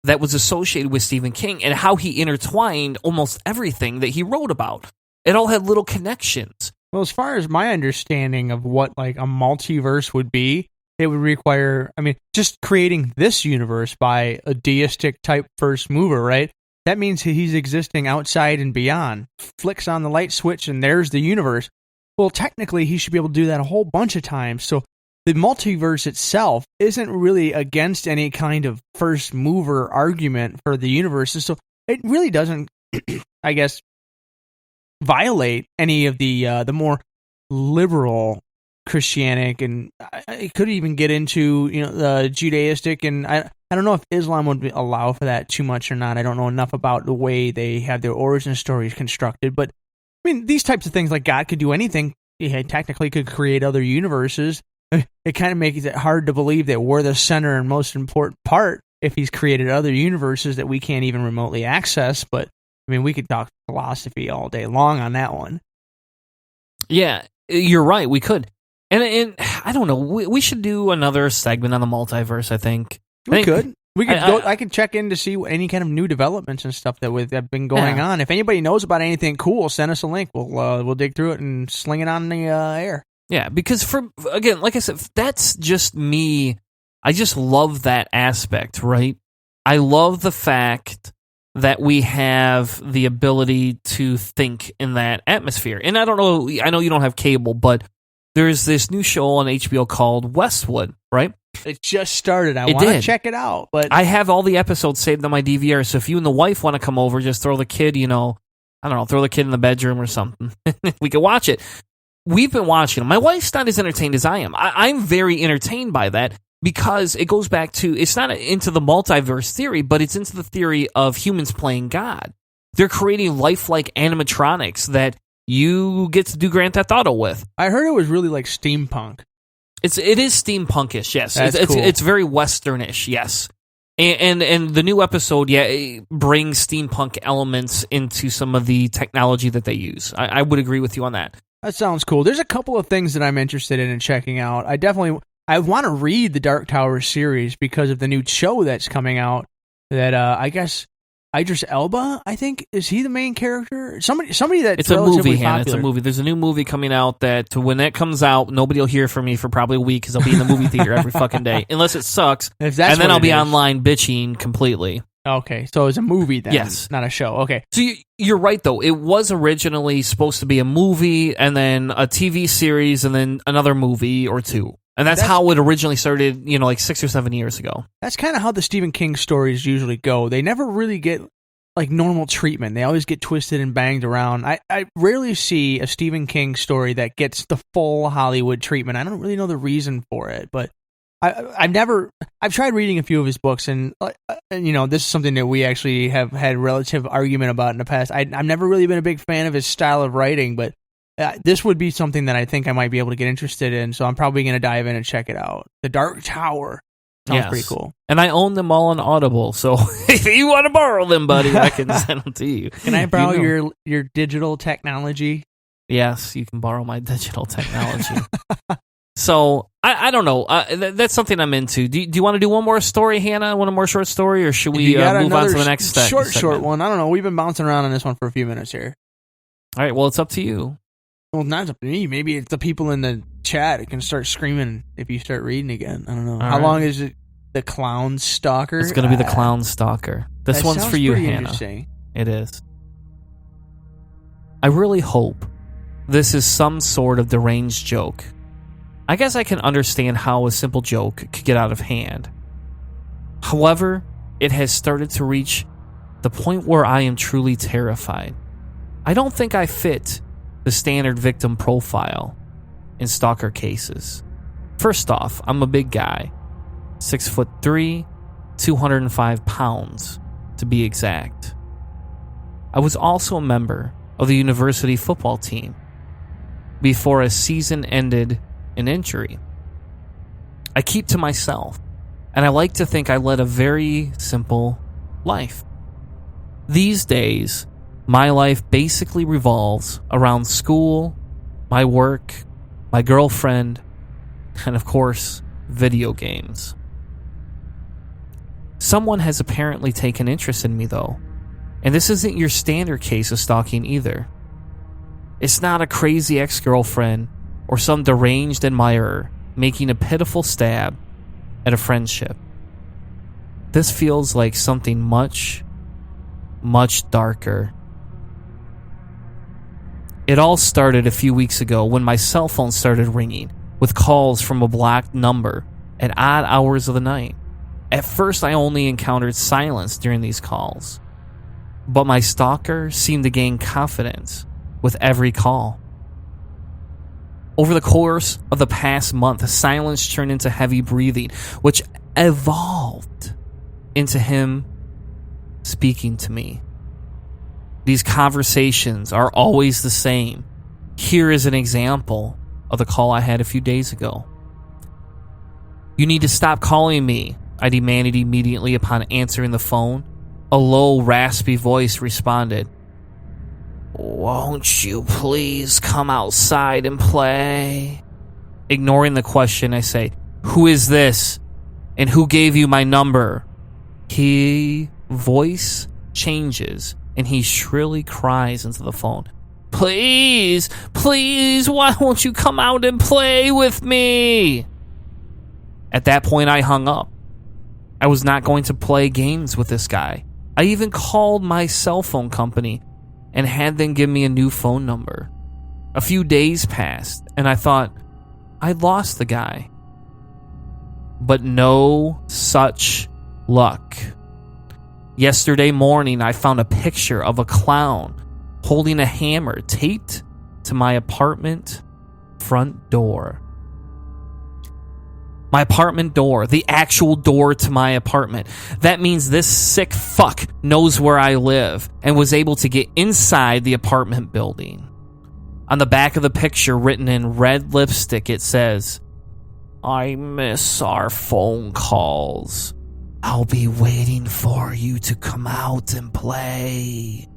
that was associated with Stephen King and how he intertwined almost everything that he wrote about. It all had little connections. Well, as far as my understanding of what like a multiverse would be, it would require, just creating this universe by a deistic type first mover, right? That means he's existing outside and beyond. Flicks on the light switch and there's the universe. Well, technically, he should be able to do that a whole bunch of times. So the multiverse itself isn't really against any kind of first mover argument for the universe. So it really doesn't, I guess, violate any of the more liberal Christianic, and it could even get into the Judaistic, and I don't know if Islam would allow for that too much or not. I don't know enough about the way they have their origin stories constructed, but these types of things, like God could do anything. He technically could create other universes. It kind of makes it hard to believe that we're the center and most important part if he's created other universes that we can't even remotely access. But we could talk philosophy all day long on that one. Yeah, you're right. We could. And I don't know. We should do another segment on the multiverse, I think. We could go. I could check in to see any kind of new developments and stuff that have been going on. If anybody knows about anything cool, send us a link. We'll dig through it and sling it on the air. Yeah, because again, like I said, that's just me. I just love that aspect, right? I love the fact that we have the ability to think in that atmosphere. And I don't know, I know you don't have cable, but there's this new show on HBO called Westwood, right? It just started. I want to check it out, but I have all the episodes saved on my DVR. So if you and the wife want to come over, just throw the kid, throw the kid in the bedroom or something. We can watch it. We've been watching them. My wife's not as entertained as I am. I'm very entertained by that because it goes back to, it's not into the multiverse theory, but it's into the theory of humans playing God. They're creating lifelike animatronics that you get to do Grand Theft Auto with. I heard it was really like steampunk. It is steampunkish, yes. That's cool. It's very westernish, yes. And the new episode, it brings steampunk elements into some of the technology that they use. I would agree with you on that. That sounds cool. There's a couple of things that I'm interested in checking out. I want to read the Dark Tower series because of the new show that's coming out. That I guess Idris Elba, I think, is he the main character? Somebody that's it's a movie, Hannah. Popular. It's a movie. There's a new movie coming out that when that comes out, nobody will hear from me for probably a week because I'll be in the movie theater every fucking day, unless it sucks. And then I'll be online bitching completely. Okay, so it's a movie then, yes, not a show. Okay, so you're right though. It was originally supposed to be a movie, and then a TV series, and then another movie or two, and that's how it originally started. Like 6 or 7 years ago. That's kind of how the Stephen King stories usually go. They never really get like normal treatment. They always get twisted and banged around. I rarely see a Stephen King story that gets the full Hollywood treatment. I don't really know the reason for it, but I've tried reading a few of his books, and this is something that we actually have had relative argument about in the past. I've never really been a big fan of his style of writing, but this would be something that I think I might be able to get interested in, so I'm probably going to dive in and check it out. The Dark Tower sounds pretty cool. And I own them all on Audible, so if you want to borrow them, buddy, I can send them to you. Can I borrow your digital technology? Yes, you can borrow my digital technology. So I don't know. That's something I'm into. Do you want to do one more story, Hannah? One more short story, or should we move on to the next step? Short one. I don't know. We've been bouncing around on this one for a few minutes here. All right. Well, it's up to you. Well, not up to me. Maybe it's the people in the chat. It can start screaming if you start reading again. I don't know. How long is it? The clown stalker? It's going to be the clown stalker. This one's for you, Hannah. It is. I really hope this is some sort of deranged joke. I guess I can understand how a simple joke could get out of hand. However, it has started to reach the point where I am truly terrified. I don't think I fit the standard victim profile in stalker cases. First off, I'm a big guy. 6'3", 205 pounds, to be exact. I was also a member of the university football team before a season ended in injury. I keep to myself, and I like to think I led a very simple life. These days, my life basically revolves around school, my work, my girlfriend, and of course, video games. Someone has apparently taken interest in me, though, and this isn't your standard case of stalking either. It's not a crazy ex-girlfriend or some deranged admirer making a pitiful stab at a friendship. This feels like something much, much darker. It all started a few weeks ago when my cell phone started ringing with calls from a blocked number at odd hours of the night. At first, I only encountered silence during these calls, but my stalker seemed to gain confidence with every call. Over the course of the past month, silence turned into heavy breathing, which evolved into him speaking to me. These conversations are always the same. Here is an example of the call I had a few days ago. "You need to stop calling me," I demanded immediately upon answering the phone. A low, raspy voice responded, "Won't you please come outside and play?" Ignoring the question, I say, "Who is this? And who gave you my number?" His voice changes, and he shrilly cries into the phone, "Please, please, why won't you come out and play with me?" At that point, I hung up. I was not going to play games with this guy. I even called my cell phone company and had them give me a new phone number. A few days passed, and I thought I'd lost the guy. But no such luck. Yesterday morning, I found a picture of a clown holding a hammer taped to my apartment front door. My apartment door, the actual door to my apartment. That means this sick fuck knows where I live and was able to get inside the apartment building. On the back of the picture, written in red lipstick, it says, "I miss our phone calls. I'll be waiting for you to come out and play."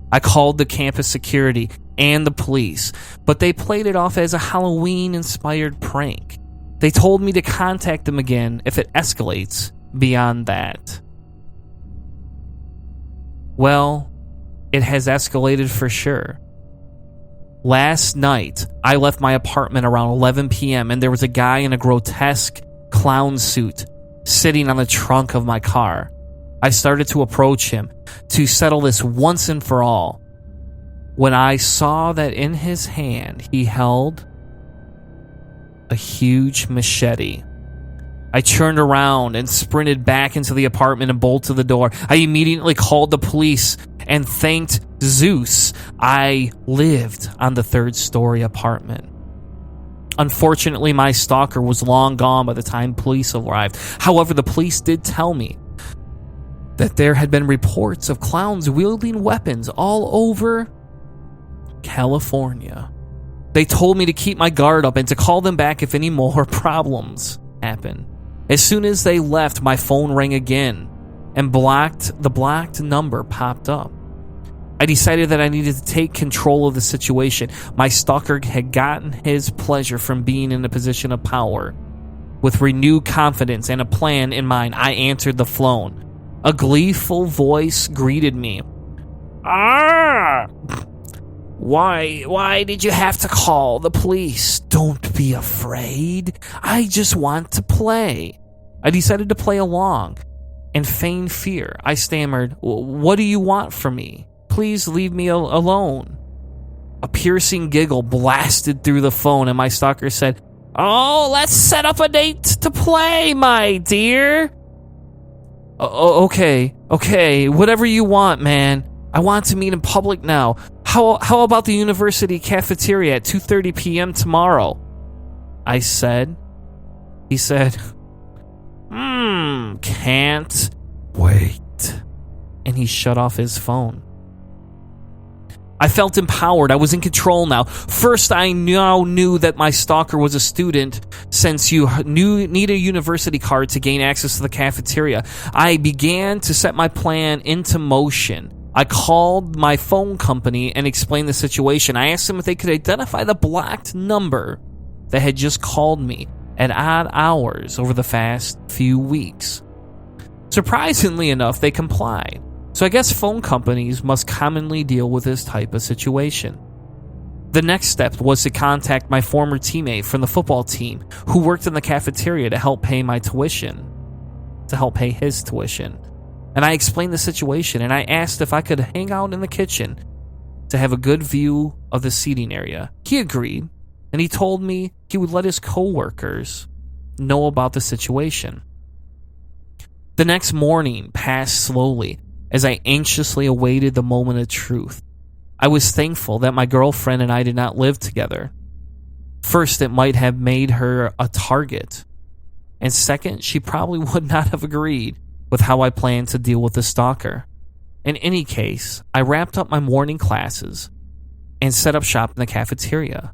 I called the campus security and the police, but they played it off as a Halloween-inspired prank. They told me to contact them again if it escalates beyond that. Well, it has escalated for sure. Last night, I left my apartment around 11 p.m. and there was a guy in a grotesque clown suit sitting on the trunk of my car. I started to approach him to settle this once and for all, when I saw that in his hand he held a huge machete. I turned around and sprinted back into the apartment and bolted the door. I immediately called the police and thanked Zeus I lived on the third-story apartment. Unfortunately, my stalker was long gone by the time police arrived. However, the police did tell me that there had been reports of clowns wielding weapons all over California. They told me to keep my guard up and to call them back if any more problems happened. As soon as they left, my phone rang again, and the blocked number popped up. I decided that I needed to take control of the situation. My stalker had gotten his pleasure from being in a position of power. With renewed confidence and a plan in mind, I answered the phone. A gleeful voice greeted me. Ah! Why did you have to call the police? Don't be afraid. I just want to play. I decided to play along and feign fear. I stammered, what do you want from me? Please leave me alone. A piercing giggle blasted through the phone, and my stalker said, oh, let's set up a date to play, my dear. Okay, whatever you want, man. I want to meet in public now. How about the university cafeteria at 2:30 p.m. tomorrow? I said. He said, can't wait. And he shut off his phone. I felt empowered. I was in control now. First, I now knew that my stalker was a student, since you need a university card to gain access to the cafeteria. I began to set my plan into motion. I called my phone company and explained the situation. I asked them if they could identify the blocked number that had just called me at odd hours over the past few weeks. Surprisingly enough, they complied. So I guess phone companies must commonly deal with this type of situation. The next step was to contact my former teammate from the football team who worked in the cafeteria to help pay his tuition. And I explained the situation, and I asked if I could hang out in the kitchen to have a good view of the seating area. He agreed, and he told me he would let his coworkers know about the situation. The next morning passed slowly as I anxiously awaited the moment of truth. I was thankful that my girlfriend and I did not live together. First, it might have made her a target. And second, she probably would not have agreed with how I planned to deal with the stalker. In any case, I wrapped up my morning classes and set up shop in the cafeteria.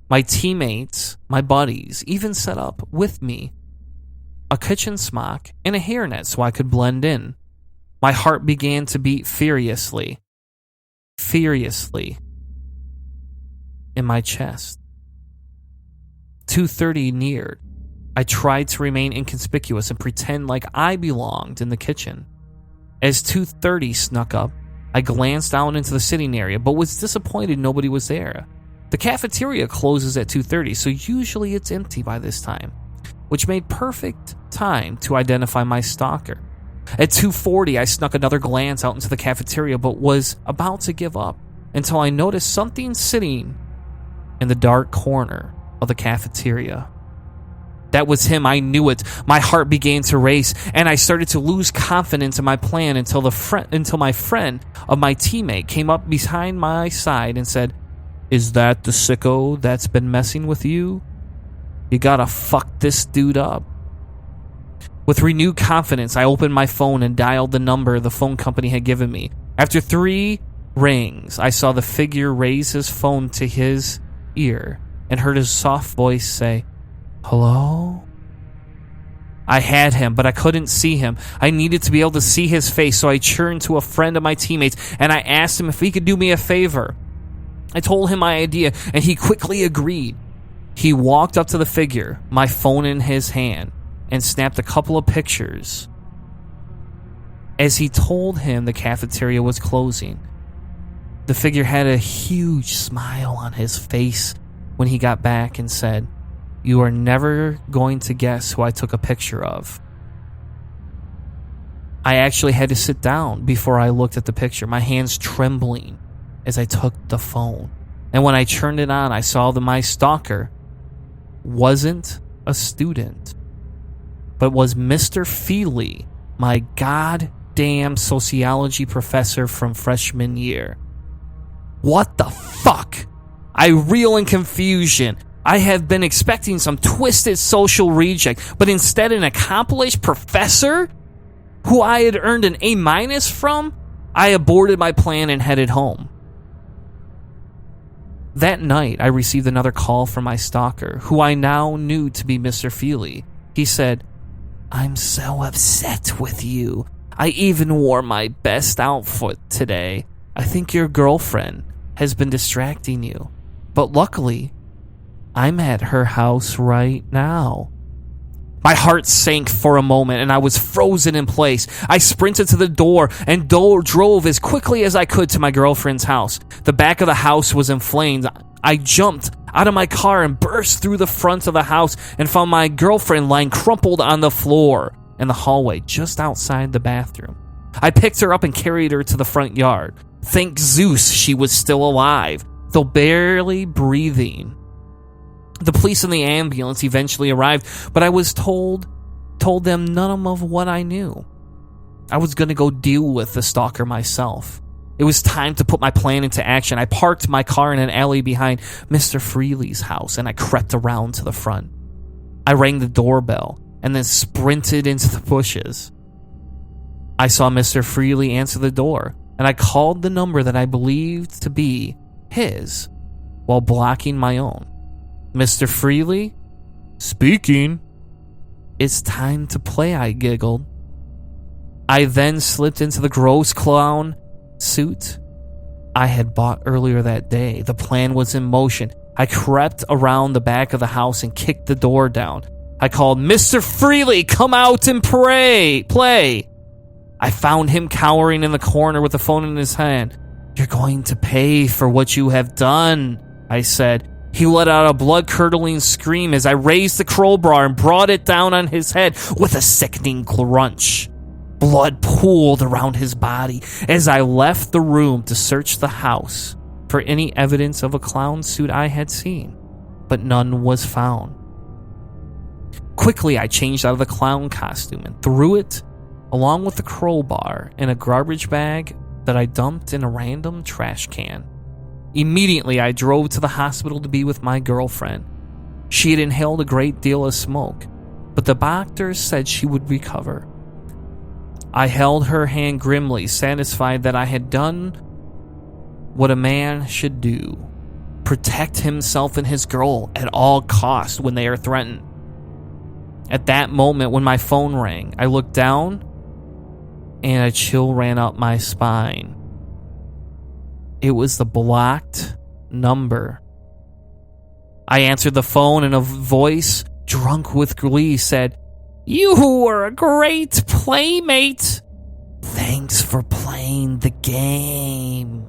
My teammates, my buddies, even set up with me a kitchen smock and a hairnet so I could blend in. My heart began to beat furiously in my chest. 2:30 neared. I tried to remain inconspicuous and pretend like I belonged in the kitchen. As 2:30 snuck up, I glanced out into the sitting area, but was disappointed nobody was there. The cafeteria closes at 2:30, so usually it's empty by this time, which made perfect time to identify my stalker. At 2:40, I snuck another glance out into the cafeteria, but was about to give up until I noticed something sitting in the dark corner of the cafeteria. That was him. I knew it. My heart began to race, and I started to lose confidence in my plan until my friend of my teammate came up behind my side and said, "Is that the sicko that's been messing with you? You gotta fuck this dude up." With renewed confidence, I opened my phone and dialed the number the phone company had given me. After 3 rings, I saw the figure raise his phone to his ear and heard his soft voice say, "Hello?" I had him, but I couldn't see him. I needed to be able to see his face, so I turned to a friend of my teammates and I asked him if he could do me a favor. I told him my idea, and he quickly agreed. He walked up to the figure, my phone in his hand, and snapped a couple of pictures. As he told him the cafeteria was closing, the figure had a huge smile on his face when he got back and said, "You are never going to guess who I took a picture of." I actually had to sit down before I looked at the picture, my hands trembling as I took the phone. And when I turned it on, I saw that my stalker wasn't a student, but was Mr. Feely, my goddamn sociology professor from freshman year. What the fuck? I reel in confusion. I have been expecting some twisted social reject, but instead an accomplished professor who I had earned an A- from? I aborted my plan and headed home. That night, I received another call from my stalker, who I now knew to be Mr. Feely. He said, "I'm so upset with you. I even wore my best outfit today. I think your girlfriend has been distracting you. But luckily, I'm at her house right now. My heart sank for a moment and I was frozen in place. I sprinted to the door and drove as quickly as I could to my girlfriend's house. The back of the house was in flames. I jumped out of my car and burst through the front of the house and found my girlfriend lying crumpled on the floor in the hallway just outside the bathroom. I picked her up and carried her to the front yard. Thank Zeus she was still alive, though barely breathing. The police and the ambulance eventually arrived, but I was told them none of what I knew. I was going to go deal with the stalker myself. It was time to put my plan into action. I parked my car in an alley behind Mr. Freely's house, and I crept around to the front. I rang the doorbell and then sprinted into the bushes. I saw Mr. Freely answer the door, and I called the number that I believed to be his while blocking my own. Mr. Freely? Speaking. It's time to play, I giggled. I then slipped into the gross clown suit I had bought earlier that day. The plan was in motion. I crept around the back of the house and kicked the door down. I called, Mr. Freely, come out and play. I found him cowering in the corner with the phone in his hand. You're going to pay for what you have done, I said. He let out a blood-curdling scream as I raised the crowbar and brought it down on his head with a sickening crunch. Blood pooled around his body as I left the room to search the house for any evidence of a clown suit I had seen, but none was found. Quickly, I changed out of the clown costume and threw it, along with the crowbar, in a garbage bag that I dumped in a random trash can. Immediately, I drove to the hospital to be with my girlfriend. She had inhaled a great deal of smoke, but the doctors said she would recover. I held her hand grimly, satisfied that I had done what a man should do: protect himself and his girl at all costs when they are threatened. At that moment, when my phone rang, I looked down and a chill ran up my spine. It was the blocked number. I answered the phone and a voice, drunk with glee, said, You were a great playmate. Thanks for playing the game.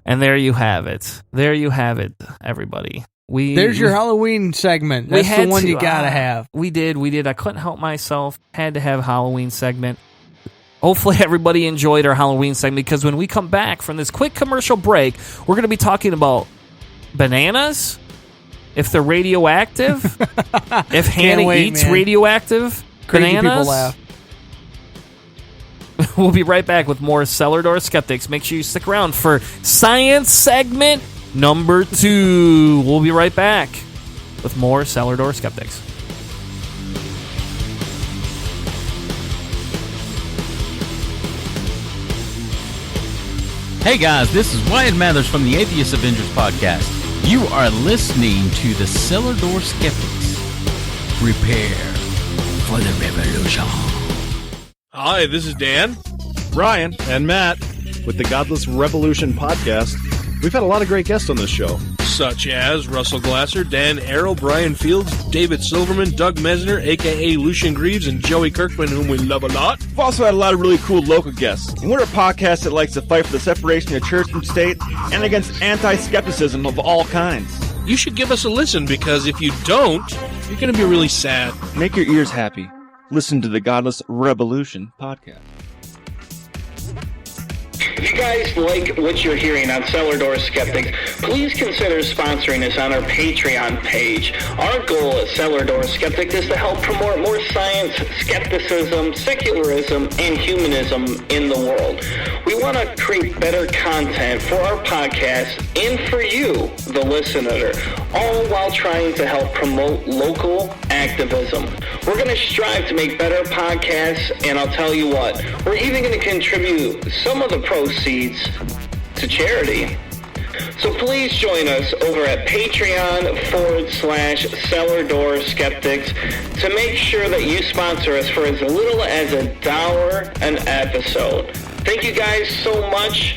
And there you have it. There you have it, everybody. There's your Halloween segment. That's the one you gotta have. We did. I couldn't help myself. Had to have a Halloween segment. Hopefully everybody enjoyed our Halloween segment, because when we come back from this quick commercial break, we're going to be talking about bananas, if they're radioactive, if Hannah eats radioactive Crazy bananas. People laugh. We'll be right back with more Cellar Door Skeptics. Make sure you stick around for science segment number 2. We'll be right back with more Cellar Door Skeptics. Hey guys, this is Wyatt Mathers from the Atheist Avengers podcast. You are listening to the Cellar Door Skeptics. Prepare for the revolution. Hi, this is Dan, Brian, and Matt with the Godless Revolution podcast. We've had a lot of great guests on this show, such as Russell Glasser, Dan Arrow, Brian Fields, David Silverman, Doug Mesner, a.k.a. Lucian Greaves, and Joey Kirkman, whom we love a lot. We've also had a lot of really cool local guests, and we're a podcast that likes to fight for the separation of church and state and against anti-skepticism of all kinds. You should give us a listen, because if you don't, you're going to be really sad. Make your ears happy. Listen to the Godless Revolution podcast. If you guys like what you're hearing on Cellar Door Skeptics, please consider sponsoring us on our Patreon page. Our goal at Cellar Door Skeptics is to help promote more science, skepticism, secularism, and humanism in the world. We want to create better content for our podcast and for you, the listener, all while trying to help promote local activism. We're going to strive to make better podcasts, and I'll tell you what, we're even going to contribute some of the proceeds to charity. So please join us over at Patreon.com/Cellar Door Skeptics to make sure that you sponsor us for as little as $1 an episode. Thank you guys so much,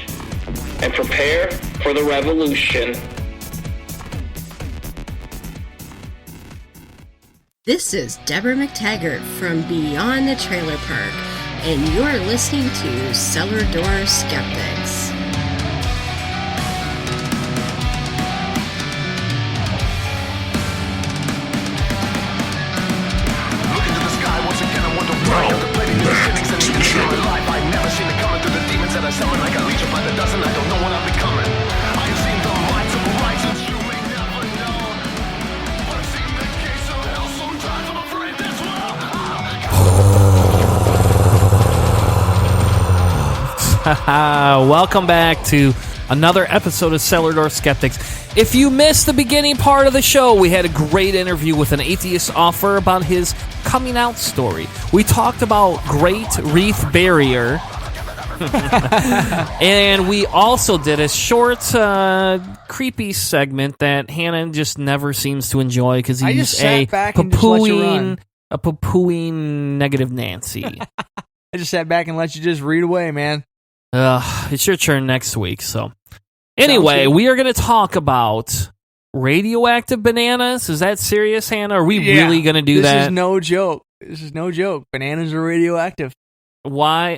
and prepare for the revolution. This is Deborah McTaggart from Beyond the Trailer Park, and you're listening to Cellar Door Skeptics. Welcome back to another episode of Cellar Door Skeptics. If you missed the beginning part of the show, we had a great interview with an atheist author about his coming out story. We talked about Great Reef Barrier, and we also did a short, creepy segment that Hanna just never seems to enjoy because he's a poo-pooing negative Nancy. I just sat back and let you just read away, man. It's your turn next week. So, anyway, we are going to talk about radioactive bananas. Is that serious, Hanna? Are we really going to do that? This is no joke. This is no joke. Bananas are radioactive. Why?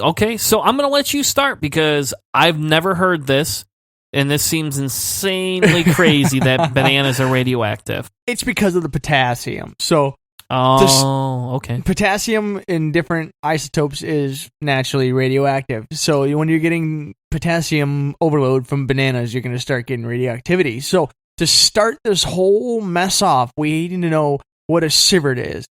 Okay, so I'm going to let you start because I've never heard this, and this seems insanely crazy that bananas are radioactive. It's because of the potassium. So, okay. Potassium in different isotopes is naturally radioactive. So when you're getting potassium overload from bananas, you're going to start getting radioactivity. So to start this whole mess off, we need to know what a sievert is.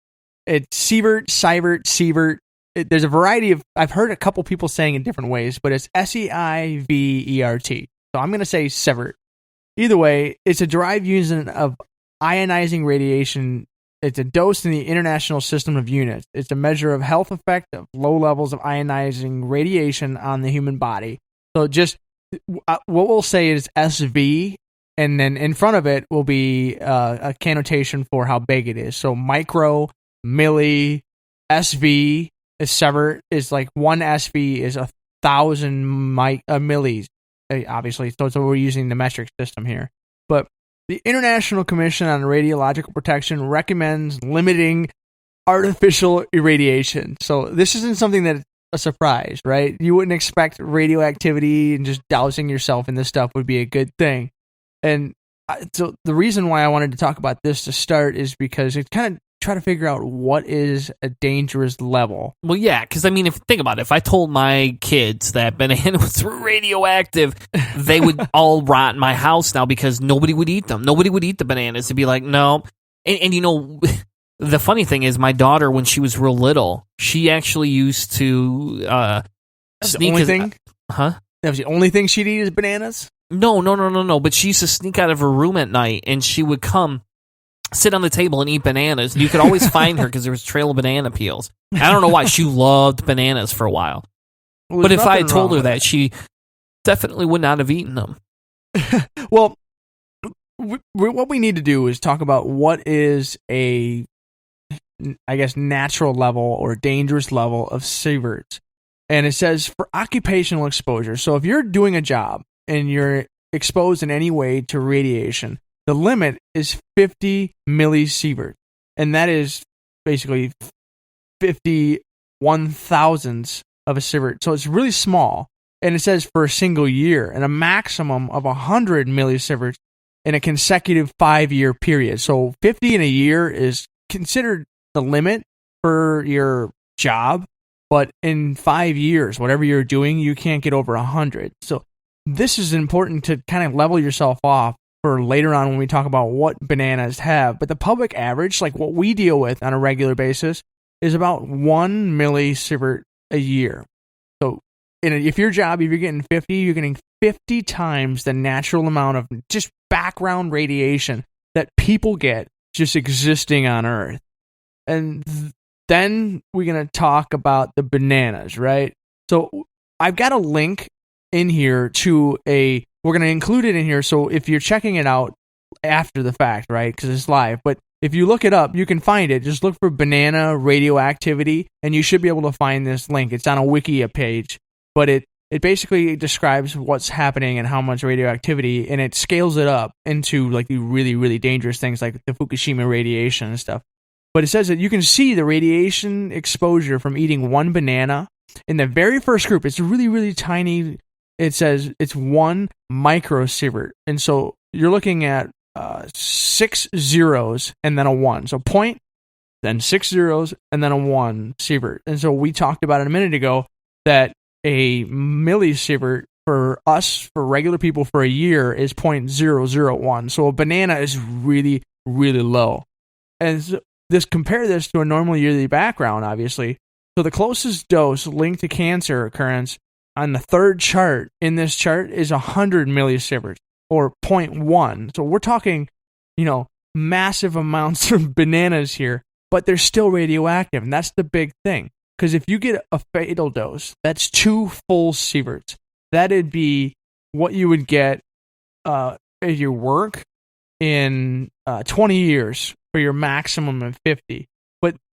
It's sievert. There's a variety of, I've heard a couple people saying it different ways, but it's SEIVERT. So I'm going to say sievert. Either way, it's a derived unit of ionizing radiation. It's a dose in the International System of Units. It's a measure of health effect of low levels of ionizing radiation on the human body. So just what we'll say is SV, and then in front of it will be a connotation for how big it is. So micro, milli, SV is sievert is like 1 SV is 1,000 millis, obviously. So we're using the metric system here. But the International Commission on Radiological Protection recommends limiting artificial irradiation. So this isn't something that's a surprise, right? You wouldn't expect radioactivity and just dousing yourself in this stuff would be a good thing. And so the reason why I wanted to talk about this to start is because it kind of try to figure out what is a dangerous level. Well, yeah, because I mean, if think about it, if I told my kids that bananas were radioactive, they would all rot in my house now because nobody would eat them. Nobody would eat the bananas. They'd be like, no. And you know, the funny thing is, my daughter, when she was real little, she actually used to sneak. The only thing? Huh? That was the only thing she'd eat is bananas? No. But she used to sneak out of her room at night, and she would come sit on the table and eat bananas. You could always find her because there was a trail of banana peels. I don't know why. She loved bananas for a while. Well, but if I had told her that, she definitely would not have eaten them. Well, what we need to do is talk about what is a, I guess, natural level or dangerous level of sieverts. And it says for occupational exposure. So if you're doing a job and you're exposed in any way to radiation, the limit is 50 millisieverts, and that is basically 51 thousandths of a sievert. So it's really small, and it says for a single year, and a maximum of 100 millisieverts in a consecutive 5-year period. So 50 in a year is considered the limit for your job, but in 5 years, whatever you're doing, you can't get over 100. So this is important to kind of level yourself off for later on when we talk about what bananas have. But the public average, like what we deal with on a regular basis, is about 1 millisievert a year. So if your job, if you're getting 50, you're getting 50 times the natural amount of just background radiation that people get just existing on Earth. And then we're going to talk about the bananas, right? So I've got a link in here to a we're going to include it in here. So if you're checking it out after the fact, right, because it's live, but if you look it up, you can find it. Just look for banana radioactivity, and you should be able to find this link. It's on a Wikia page, but it basically describes what's happening and how much radioactivity, and it scales it up into like the really, really dangerous things like the Fukushima radiation and stuff. But it says that you can see the radiation exposure from eating one banana in the very first group. It's really, really tiny. It says it's 1 microsievert. And so you're looking at 6 zeros and then a 1. So point, then 6 zeros, and then a 1 sievert. And so we talked about it a minute ago that a millisievert for us, for regular people for a year, is 0.001. So a banana is really, really low. And so compare this to a normal yearly background, obviously. So the closest dose linked to cancer occurrence on the third chart in this chart is 100 millisieverts, or 0.1. So we're talking, massive amounts of bananas here, but they're still radioactive, and that's the big thing. Because if you get a fatal dose, that's 2 full sieverts. That'd be what you would get at your work in 20 years for your maximum of 50.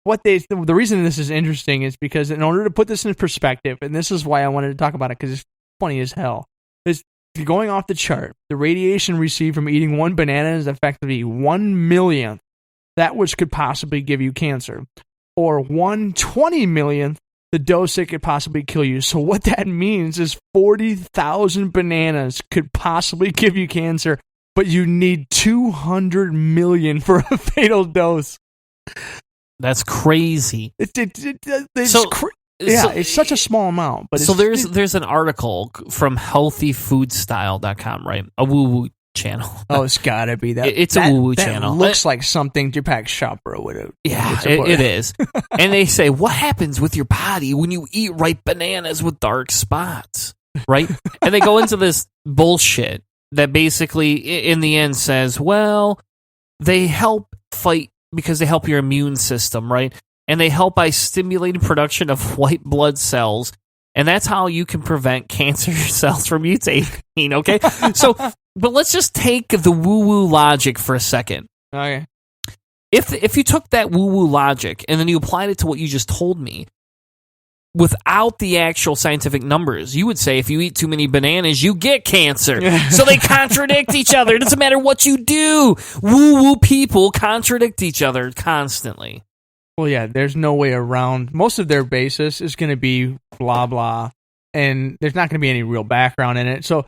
But the reason this is interesting is because in order to put this in perspective, and this is why I wanted to talk about it, because it's funny as hell, is going off the chart, the radiation received from eating one banana is effectively 1/millionth that which could possibly give you cancer, or 1/20 millionth the dose that could possibly kill you. So what that means is 40,000 bananas could possibly give you cancer, but you need 200 million for a fatal dose. That's crazy. It's such a small amount. But there's an article from healthyfoodstyle.com, right? A woo-woo channel. Oh, it's gotta be that. It's a woo-woo channel. Looks like something Deepak Chopra would have. Yeah, it is. And they say, what happens with your body when you eat ripe bananas with dark spots, right? And they go into this bullshit that basically, in the end, says, well, they help fight because they help your immune system, right? And they help by stimulating production of white blood cells. And that's how you can prevent cancer cells from mutating, okay? But let's just take the woo-woo logic for a second. Okay. If you took that woo-woo logic and then you applied it to what you just told me, without the actual scientific numbers, you would say if you eat too many bananas, you get cancer. So they contradict each other. It doesn't matter what you do. Woo-woo people contradict each other constantly. Well, yeah, there's no way around. Most of their basis is going to be blah, blah, and there's not going to be any real background in it. So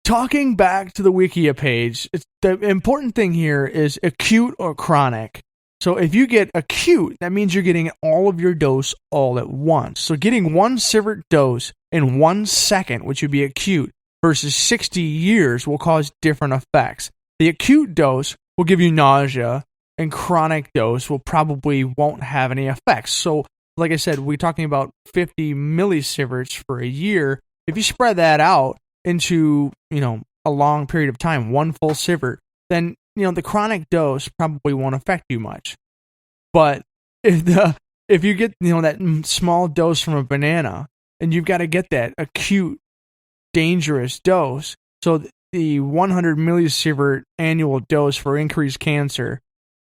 talking back to the Wikia page, the important thing here is acute or chronic. So if you get acute, that means you're getting all of your dose all at once. So getting 1 sievert dose in 1 second, which would be acute, versus 60 years will cause different effects. The acute dose will give you nausea, and chronic dose won't have any effects. So like I said, we're talking about 50 millisieverts for a year. If you spread that out into, a long period of time, 1 full sievert, then the chronic dose probably won't affect you much. But if you get that small dose from a banana, and you've got to get that acute, dangerous dose, so the 100 millisievert annual dose for increased cancer,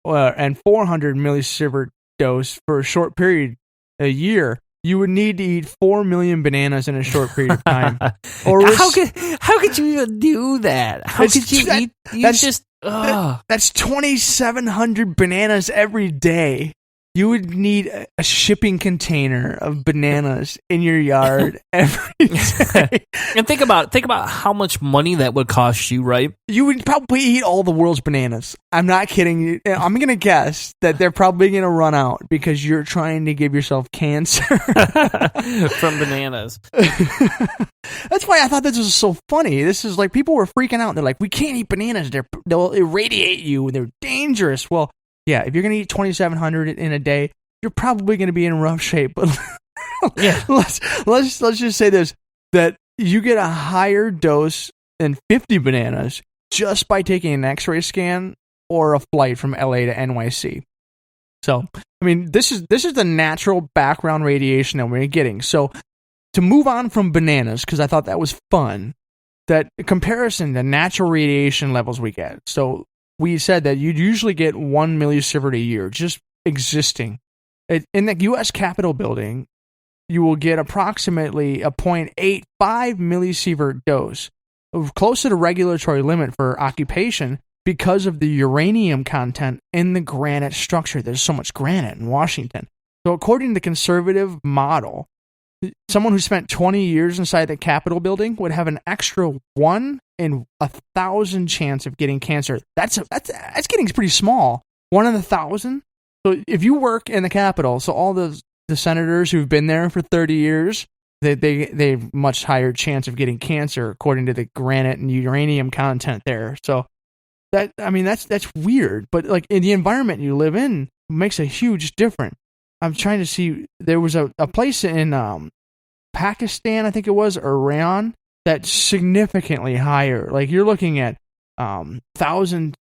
and 400 millisievert dose for a short period, a year, you would need to eat 4 million bananas in a short period of time. Or how could you even do that? How could you eat? That's 2,700 bananas every day. You would need a shipping container of bananas in your yard every day. And think about how much money that would cost you, right? You would probably eat all the world's bananas. I'm not kidding you. I'm going to guess that they're probably going to run out because you're trying to give yourself cancer from bananas. That's why I thought this was so funny. This is like people were freaking out. They're like, we can't eat bananas. They'll irradiate you. They're dangerous. Well, yeah, if you're going to eat 2,700 in a day, you're probably going to be in rough shape. But yeah. let's just say this, that you get a higher dose than 50 bananas just by taking an X-ray scan or a flight from LA to NYC. So, I mean, this is the natural background radiation that we're getting. So, to move on from bananas, because I thought that was fun, that comparison to natural radiation levels we get. So we said that you'd usually get 1 millisievert a year just existing. In the U.S. Capitol building, you will get approximately a 0.85 millisievert dose, close to the regulatory limit for occupation because of the uranium content in the granite structure. There's so much granite in Washington. So according to the conservative model, someone who spent 20 years inside the Capitol building would have an extra 1 in 1,000 chance of getting cancer. That's getting pretty small. 1 in 1,000. So if you work in the Capitol, so all the senators who've been there for 30 years, they have much higher chance of getting cancer according to the granite and uranium content there. So that's weird. But like in the environment you live in makes a huge difference. I'm trying to see. There was a place in Pakistan, I think it was, or Iran, that's significantly higher. Like you're looking at 1,000.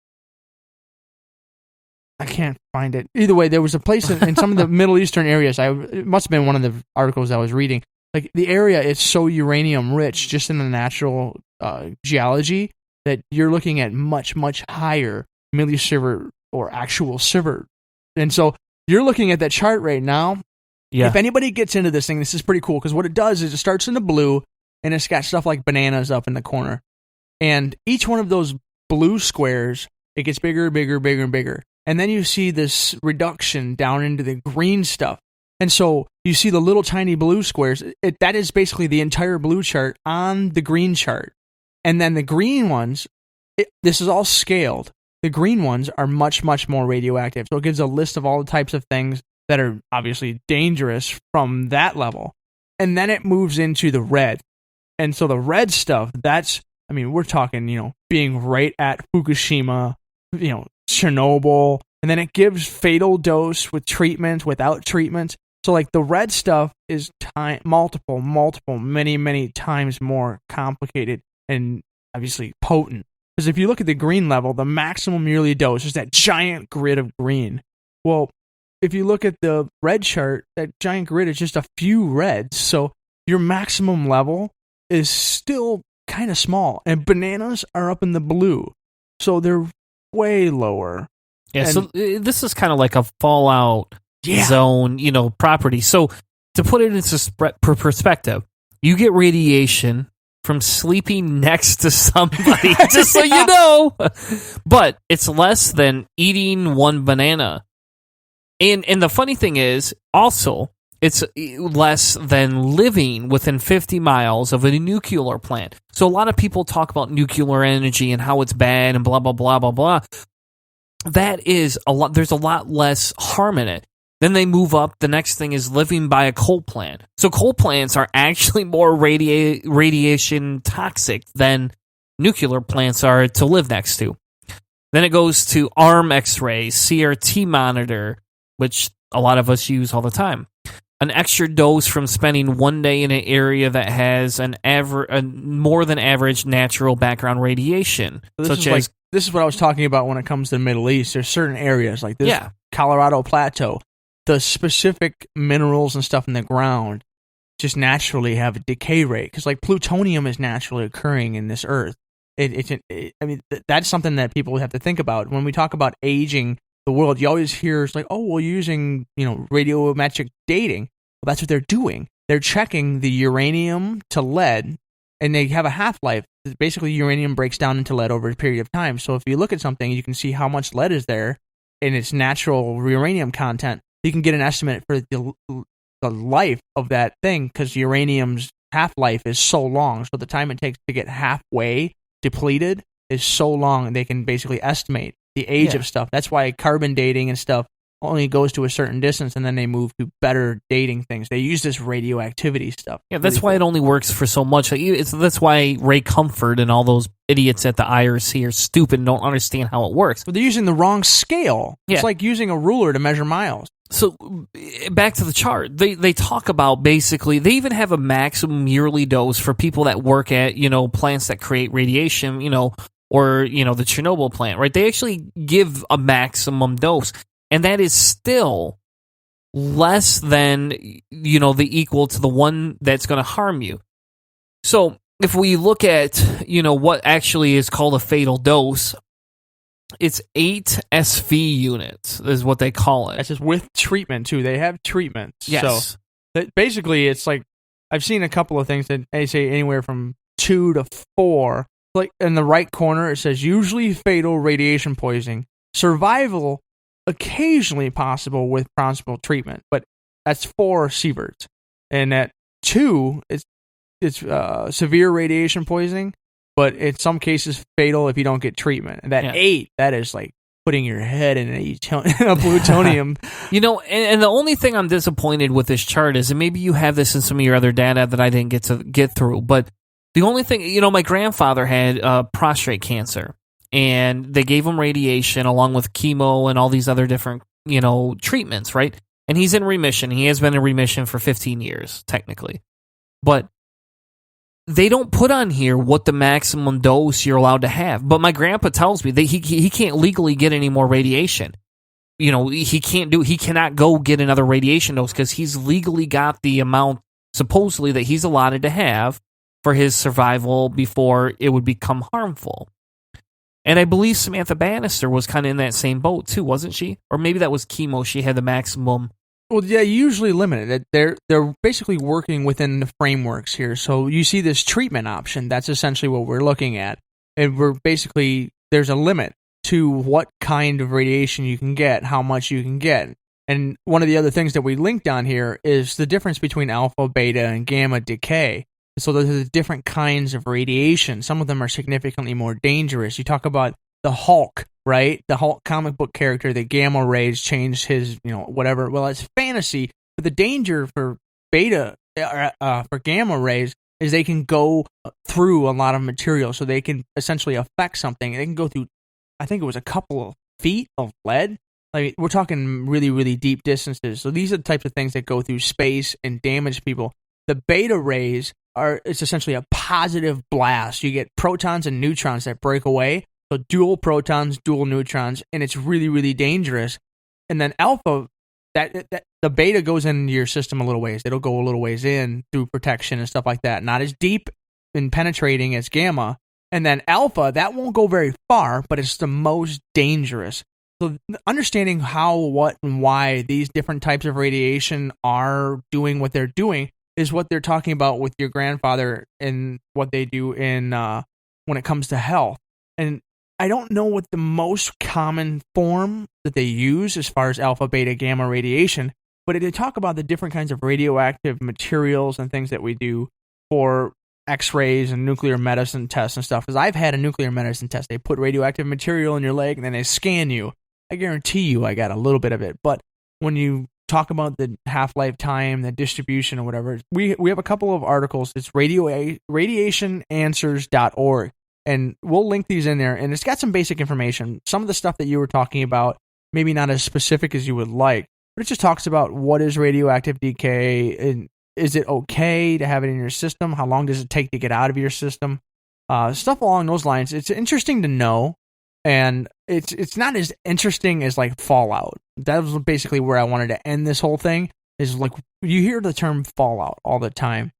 I can't find it. Either way, there was a place in some of the Middle Eastern areas. It must have been one of the articles I was reading. Like the area is so uranium rich, just in the natural geology, that you're looking at much, much higher millisievert or actual sievert. And so you're looking at that chart right now. Yeah. If anybody gets into this thing, this is pretty cool, because what it does is it starts in the blue, and it's got stuff like bananas up in the corner. And each one of those blue squares, it gets bigger, bigger, bigger, and bigger. And then you see this reduction down into the green stuff. And so you see the little tiny blue squares. That is basically the entire blue chart on the green chart. And then the green ones, this is all scaled. The green ones are much, much more radioactive. So it gives a list of all the types of things that are obviously dangerous from that level. And then it moves into the red. And so the red stuff, we're talking, being right at Fukushima, Chernobyl, and then it gives fatal dose with treatment, without treatment. So like the red stuff is multiple, many, many times more complicated and obviously potent. Because if you look at the green level, the maximum yearly dose is that giant grid of green. Well, if you look at the red chart, that giant grid is just a few reds. So your maximum level is still kind of small. And bananas are up in the blue. So they're way lower. Yeah, so this is kind of like a fallout zone, property. So to put it into perspective, you get radiation from sleeping next to somebody, just so you know. But it's less than eating one banana. And the funny thing is, also, it's less than living within 50 miles of a nuclear plant. So a lot of people talk about nuclear energy and how it's bad and blah, blah, blah, blah, blah. That is a lot. There's a lot less harm in it. Then they move up. The next thing is living by a coal plant. So coal plants are actually more radiation toxic than nuclear plants are to live next to. Then it goes to arm x-rays, CRT monitor, which a lot of us use all the time. An extra dose from spending one day in an area that has a more than average natural background radiation. So this is what I was talking about when it comes to the Middle East. There's certain areas like this Colorado Plateau. The specific minerals and stuff in the ground just naturally have a decay rate, because like plutonium is naturally occurring in this earth. That's something that people have to think about when we talk about aging the world. You always hear it's like, oh, well, using radiometric dating. Well, that's what they're doing. They're checking the uranium to lead, and they have a half-life. Basically, uranium breaks down into lead over a period of time. So if you look at something, you can see how much lead is there in its natural uranium content. You can get an estimate for the life of that thing, because uranium's half-life is so long. So the time it takes to get halfway depleted is so long, and they can basically estimate the age of stuff. That's why carbon dating and stuff only goes to a certain distance, and then they move to better dating things. They use this radioactivity stuff. Yeah, that's why it only works for so much. That's why Ray Comfort and all those idiots at the IRC are stupid and don't understand how it works. But they're using the wrong scale. Yeah. It's like using a ruler to measure miles. So back to the chart, they talk about basically, they even have a maximum yearly dose for people that work at, plants that create radiation, or, the Chernobyl plant, right? They actually give a maximum dose, and that is still less than, the equal to the one that's going to harm you. So if we look at, what actually is called a fatal dose, it's 8 SV units is what they call it. That's just with treatment, too. They have treatments. Yes. So basically, it's like, I've seen a couple of things that they say anywhere from 2 to 4. Like in the right corner, it says usually fatal radiation poisoning. Survival occasionally possible with proximal treatment, but that's 4 sieverts. And at 2, it's severe radiation poisoning, but in some cases fatal if you don't get treatment. And that 8, that is like putting your head in a plutonium. And the only thing I'm disappointed with this chart is, and maybe you have this in some of your other data that I didn't get through, but the only thing, my grandfather had prostate cancer, and they gave him radiation along with chemo and all these other different, treatments, right? And he's in remission. He has been in remission for 15 years, technically. But they don't put on here what the maximum dose you're allowed to have. But my grandpa tells me that he can't legally get any more radiation. He cannot go get another radiation dose because he's legally got the amount, supposedly, that he's allotted to have for his survival before it would become harmful. And I believe Samantha Bannister was kind of in that same boat too, wasn't she? Or maybe that was chemo. She had the maximum. Well, yeah, usually limited. They're basically working within the frameworks here. So you see this treatment option. That's essentially what we're looking at. And there's a limit to what kind of radiation you can get, how much you can get. And one of the other things that we linked on here is the difference between alpha, beta, and gamma decay. So there's different kinds of radiation. Some of them are significantly more dangerous. You talk about the Hulk, right? The Hulk comic book character, the gamma rays changed his, whatever. Well, it's fantasy. But the danger for for gamma rays is they can go through a lot of material. So they can essentially affect something. They can go through, I think it was a couple of feet of lead. Like, we're talking really, really deep distances. So these are the types of things that go through space and damage people. The beta rays it's essentially a positive blast. You get protons and neutrons that break away. So dual protons, dual neutrons, and it's really, really dangerous. And then alpha, that the beta goes into your system a little ways. It'll go a little ways in through protection and stuff like that. Not as deep and penetrating as gamma. And then alpha, that won't go very far, but it's the most dangerous. So understanding how, what, and why these different types of radiation are doing what they're doing is what they're talking about with your grandfather and what they do in when it comes to health. And I don't know what the most common form that they use as far as alpha, beta, gamma radiation, but they talk about the different kinds of radioactive materials and things that we do for x-rays and nuclear medicine tests and stuff. Because I've had a nuclear medicine test. They put radioactive material in your leg and then they scan you. I guarantee you I got a little bit of it. But when you talk about the half-life time, the distribution or whatever, we have a couple of articles. It's radiationanswers.org, and we'll link these in there, and it's got some basic information. Some of the stuff that you were talking about, maybe not as specific as you would like, but it just talks about what is radioactive decay, and is it okay to have it in your system? How long does it take to get out of your system? Stuff along those lines. It's interesting to know. And it's not as interesting as like Fallout. That was basically where I wanted to end this whole thing. Is like, you hear the term Fallout all the time,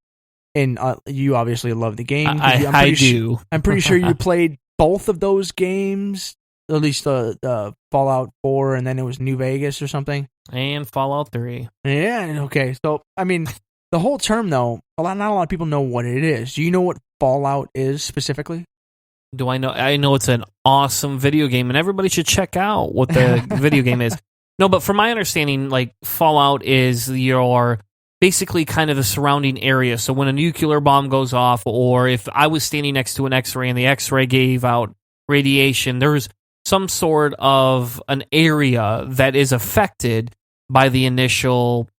and you obviously love the game. I do. I'm pretty sure you played both of those games, at least the Fallout 4, and then it was New Vegas or something, and Fallout 3. Yeah. Okay. So I mean, the whole term though, not a lot of people know what it is. Do you know what Fallout is specifically? Do I know? I know it's an awesome video game, and everybody should check out what the video game is. No, but from my understanding, like, Fallout is your basically kind of the surrounding area. So when a nuclear bomb goes off, or if I was standing next to an X-ray and the X-ray gave out radiation, there's some sort of an area that is affected by the initial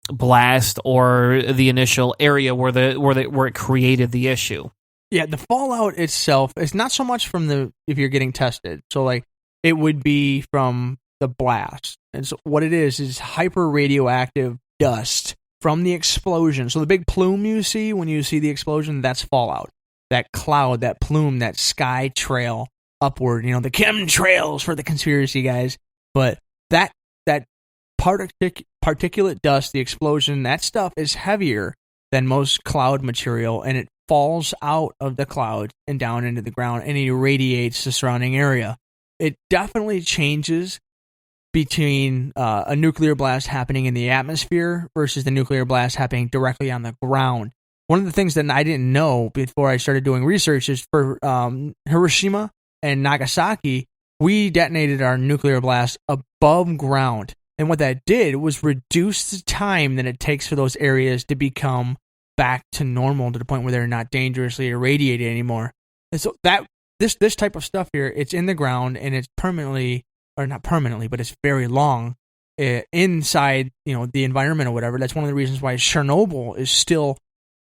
blast or the initial area where it created the issue. Yeah, the fallout itself is not so much from if you're getting tested. So, like, it would be from the blast. And so what it is hyper radioactive dust from the explosion. So the big plume you see when you see the explosion, that's fallout. That cloud, that plume, that sky trail upward, the chemtrails for the conspiracy guys. But that particulate dust, the explosion, that stuff is heavier than most cloud material, and it falls out of the cloud and down into the ground and irradiates the surrounding area. It definitely changes between a nuclear blast happening in the atmosphere versus the nuclear blast happening directly on the ground. One of the things that I didn't know before I started doing research is for Hiroshima and Nagasaki, we detonated our nuclear blast above ground. And what that did was reduce the time that it takes for those areas to become back to normal, to the point where they're not dangerously irradiated anymore. And so that this type of stuff here, it's in the ground and it's permanently, or not permanently, but it's very long inside, the environment or whatever. That's one of the reasons why Chernobyl is still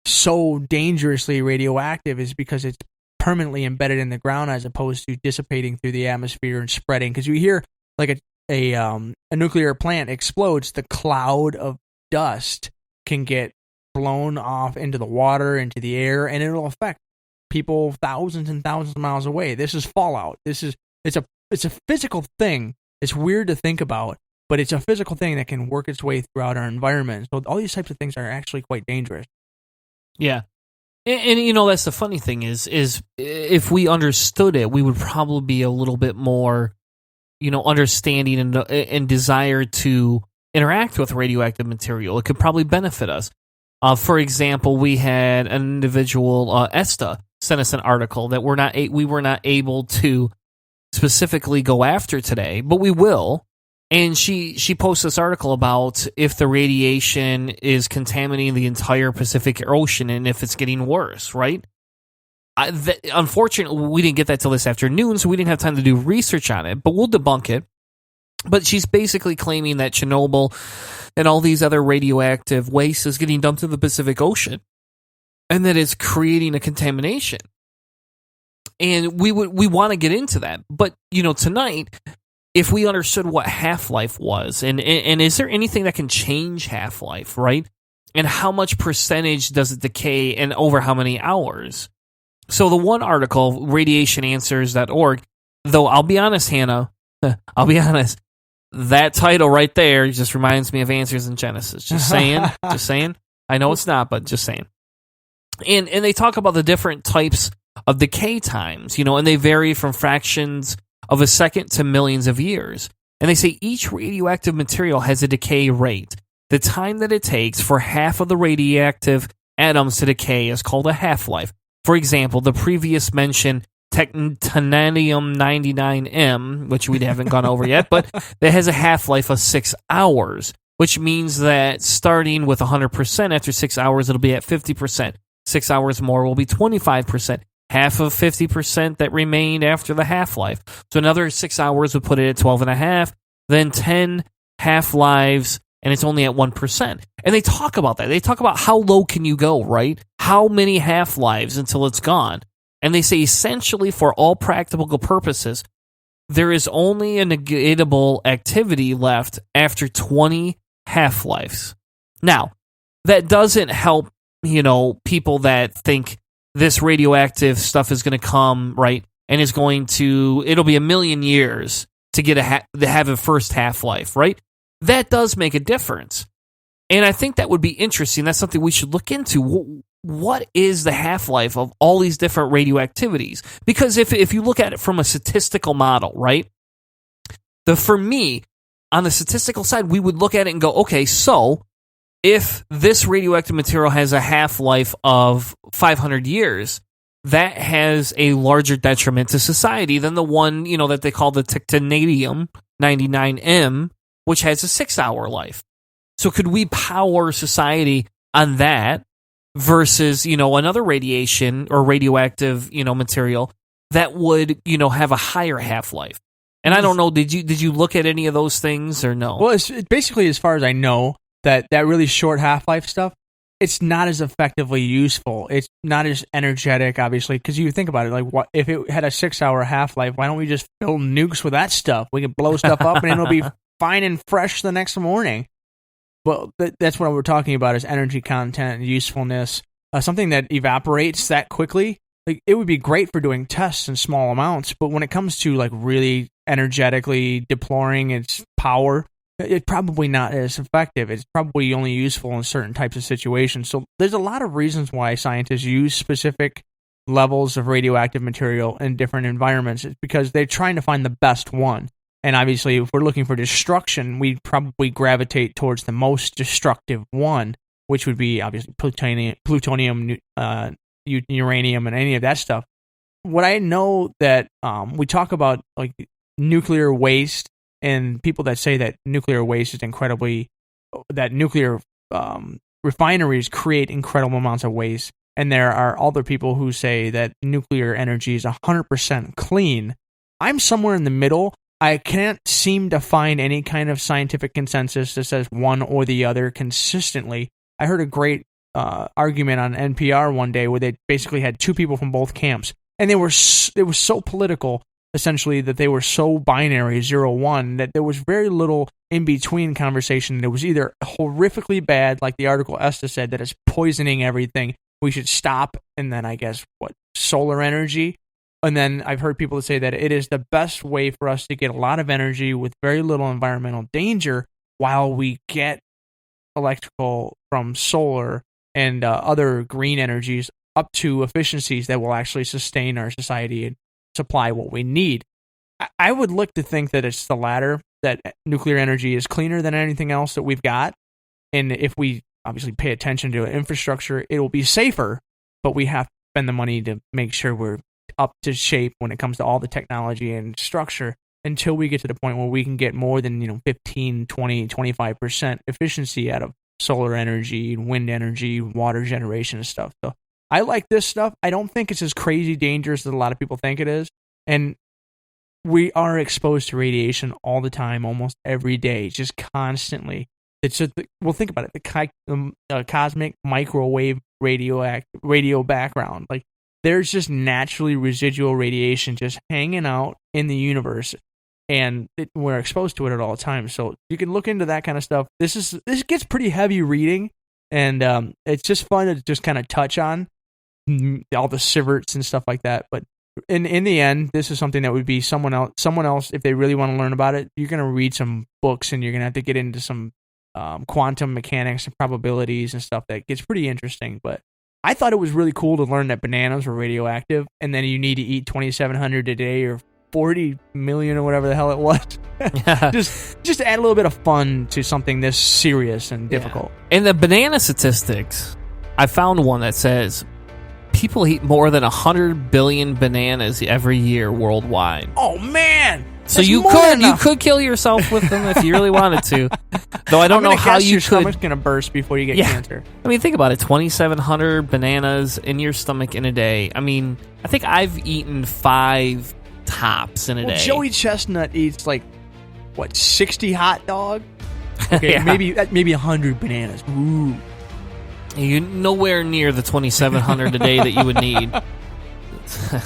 so dangerously radioactive, is because it's permanently embedded in the ground as opposed to dissipating through the atmosphere and spreading. Because you hear like a nuclear plant explodes, the cloud of dust can get blown off into the water, into the air, and it'll affect people thousands and thousands of miles away. This is fallout. It's a physical thing. It's weird to think about, but it's a physical thing that can work its way throughout our environment. So all these types of things are actually quite dangerous. Yeah. And that's the funny thing is if we understood it, we would probably be a little bit more, understanding and desire to interact with radioactive material. It could probably benefit us. For example, we had an individual, Esta, sent us an article that we were not able to specifically go after today, but we will. And she posted this article about if the radiation is contaminating the entire Pacific Ocean and if it's getting worse, right? Unfortunately, we didn't get that till this afternoon, so we didn't have time to do research on it, but we'll debunk it. But she's basically claiming that Chernobyl and all these other radioactive waste is getting dumped in the Pacific Ocean and that it's creating a contamination. And we want to get into that. But, tonight, if we understood what half-life was, and is there anything that can change half-life, right? And how much percentage does it decay and over how many hours? So the one article, radiationanswers.org, though I'll be honest, Hannah, that title right there just reminds me of Answers in Genesis. Just saying. I know it's not, but just saying. And they talk about the different types of decay times, and they vary from fractions of a second to millions of years. And they say each radioactive material has a decay rate. The time that it takes for half of the radioactive atoms to decay is called a half-life. For example, the previous mentioned Technetium-99m, which we haven't gone over yet, but that has a half-life of 6 hours, which means that starting with 100%, after 6 hours, it'll be at 50%. 6 hours more will be 25%. Half of 50% that remained after the half-life. So another 6 hours would put it at 12.5, then 10 half-lives, and it's only at 1%. And they talk about that. They talk about how low can you go, right? How many half-lives until it's gone? And they say essentially for all practical purposes, there is only a negatable activity left after 20 half-lives. Now, that doesn't help, people that think this radioactive stuff is going to come, right, and it'll be 1 million years to get to have a first half-life, right? That does make a difference. And I think that would be interesting. That's something we should look into. What is the half-life of all these different radioactivities? Because if you look at it from a statistical model, right, for me, on the statistical side, we would look at it and go, okay, so if this radioactive material has a half-life of 500 years, that has a larger detriment to society than the one, that they call the Technetium-99m, which has a 6-hour life. So could we power society on that versus, another radiation or radioactive, material that would, have a higher half-life? And I don't know, did you look at any of those things or no? Well, it's basically, as far as I know, that really short half-life stuff, it's not as effectively useful. It's not as energetic, obviously, because you think about it, like, what if it had a 6-hour half-life, why don't we just fill nukes with that stuff? We can blow stuff up and it'll be fine and fresh the next morning. Well, that's what we're talking about, is energy content and usefulness. Something that evaporates that quickly, like, it would be great for doing tests in small amounts, but when it comes to like really energetically deploying its power, it's probably not as effective. It's probably only useful in certain types of situations. So there's a lot of reasons why scientists use specific levels of radioactive material in different environments. It's because they're trying to find the best one. And obviously, if we're looking for destruction, we'd probably gravitate towards the most destructive one, which would be obviously plutonium, uranium, and any of that stuff. What I know that we talk about like nuclear waste, and people that say that nuclear waste is that nuclear refineries create incredible amounts of waste. And there are other people who say that nuclear energy is 100% clean. I'm somewhere in the middle. I can't seem to find any kind of scientific consensus that says one or the other consistently. I heard a great argument on NPR one day where they basically had two people from both camps. And it was so political, essentially, that they were so binary, 0-1, that there was very little in-between conversation. It was either horrifically bad, like the article Esther said, that it's poisoning everything, we should stop, and then I guess, solar energy? And then I've heard people say that it is the best way for us to get a lot of energy with very little environmental danger while we get electrical from solar and other green energies up to efficiencies that will actually sustain our society and supply what we need. I would look to think that it's the latter, that nuclear energy is cleaner than anything else that we've got. And if we obviously pay attention to infrastructure, it will be safer, but we have to spend the money to make sure we're up to shape when it comes to all the technology and structure until we get to the point where we can get more than 15, 20, 25% efficiency out of solar energy, wind energy, water generation and stuff. So I like this stuff. I don't think it's as crazy dangerous as a lot of people think it is. And we are exposed to radiation all the time, almost every day, just constantly. It's just, well, think about it. The cosmic microwave radio background. Like, there's just naturally residual radiation just hanging out in the universe, and we're exposed to it at all times. So you can look into that kind of stuff. This gets pretty heavy reading, and it's just fun to just kind of touch on all the sieverts and stuff like that. But in the end, this is something that would be someone else, if they really want to learn about it, you're going to read some books, and you're going to have to get into some quantum mechanics and probabilities and stuff that gets pretty interesting. But I thought it was really cool to learn that bananas were radioactive, and then you need to eat 2,700 a day or 40 million or whatever the hell it was. just to add a little bit of fun to something this serious and difficult. Yeah. In the banana statistics, I found one that says people eat more than 100 billion bananas every year worldwide. Oh, man! So you could kill yourself with them if you really wanted to. Though I don't know how you your could. stomach's gonna burst before you get cancer. I mean, think about it: 2,700 bananas in your stomach in a day. I mean, I think I've eaten 5 tops in a day. Joey Chestnut eats 60 hot dog? Okay, maybe 100 bananas. Ooh. You're nowhere near the 2,700 a day that you would need.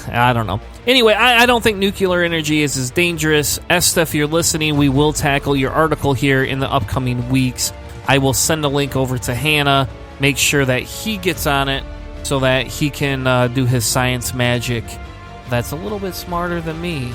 I don't know. Anyway, I don't think nuclear energy is as dangerous. Esther, if you're listening, we will tackle your article here in the upcoming weeks. I will send a link over to Hanna, make sure that he gets on it so that he can do his science magic. That's a little bit smarter than me.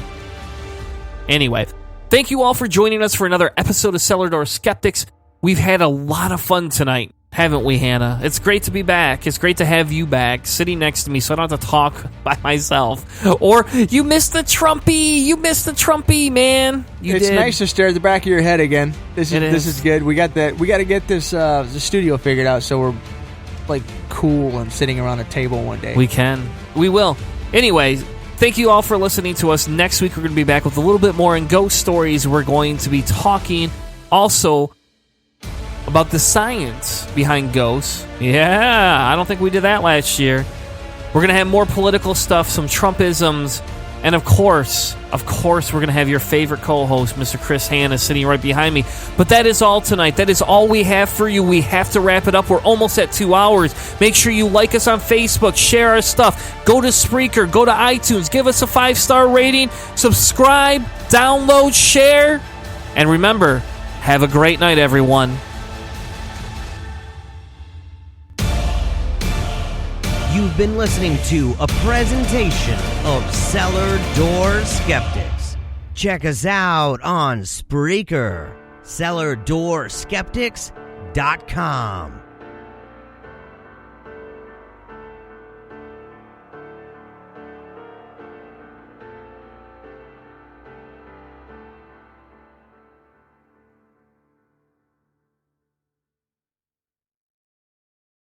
Anyway, thank you all for joining us for another episode of Cellar Door Skeptics. We've had a lot of fun tonight, haven't we, Hanna? It's great to be back. It's great to have you back, sitting next to me so I don't have to talk by myself. Or, you missed the Trumpy! You missed the Trumpy, man! It's nice to stare at the back of your head again. This is good. We got that. We got to get this the studio figured out so we're cool and sitting around a table one day. We can. We will. Anyway, thank you all for listening to us. Next week we're going to be back with a little bit more in ghost stories. We're going to be talking also about the science behind ghosts. Yeah, I don't think we did that last year. We're going to have more political stuff, some Trumpisms, and of course, we're going to have your favorite co-host, Mr. Chris Hanna, sitting right behind me. But that is all tonight. That is all we have for you. We have to wrap it up. We're almost at 2 hours. Make sure you like us on Facebook, share our stuff, go to Spreaker, go to iTunes, give us a 5-star rating, subscribe, download, share, and remember, have a great night, everyone. You've been listening to a presentation of Cellar Door Skeptics. Check us out on Spreaker, CellarDoorSkeptics.com.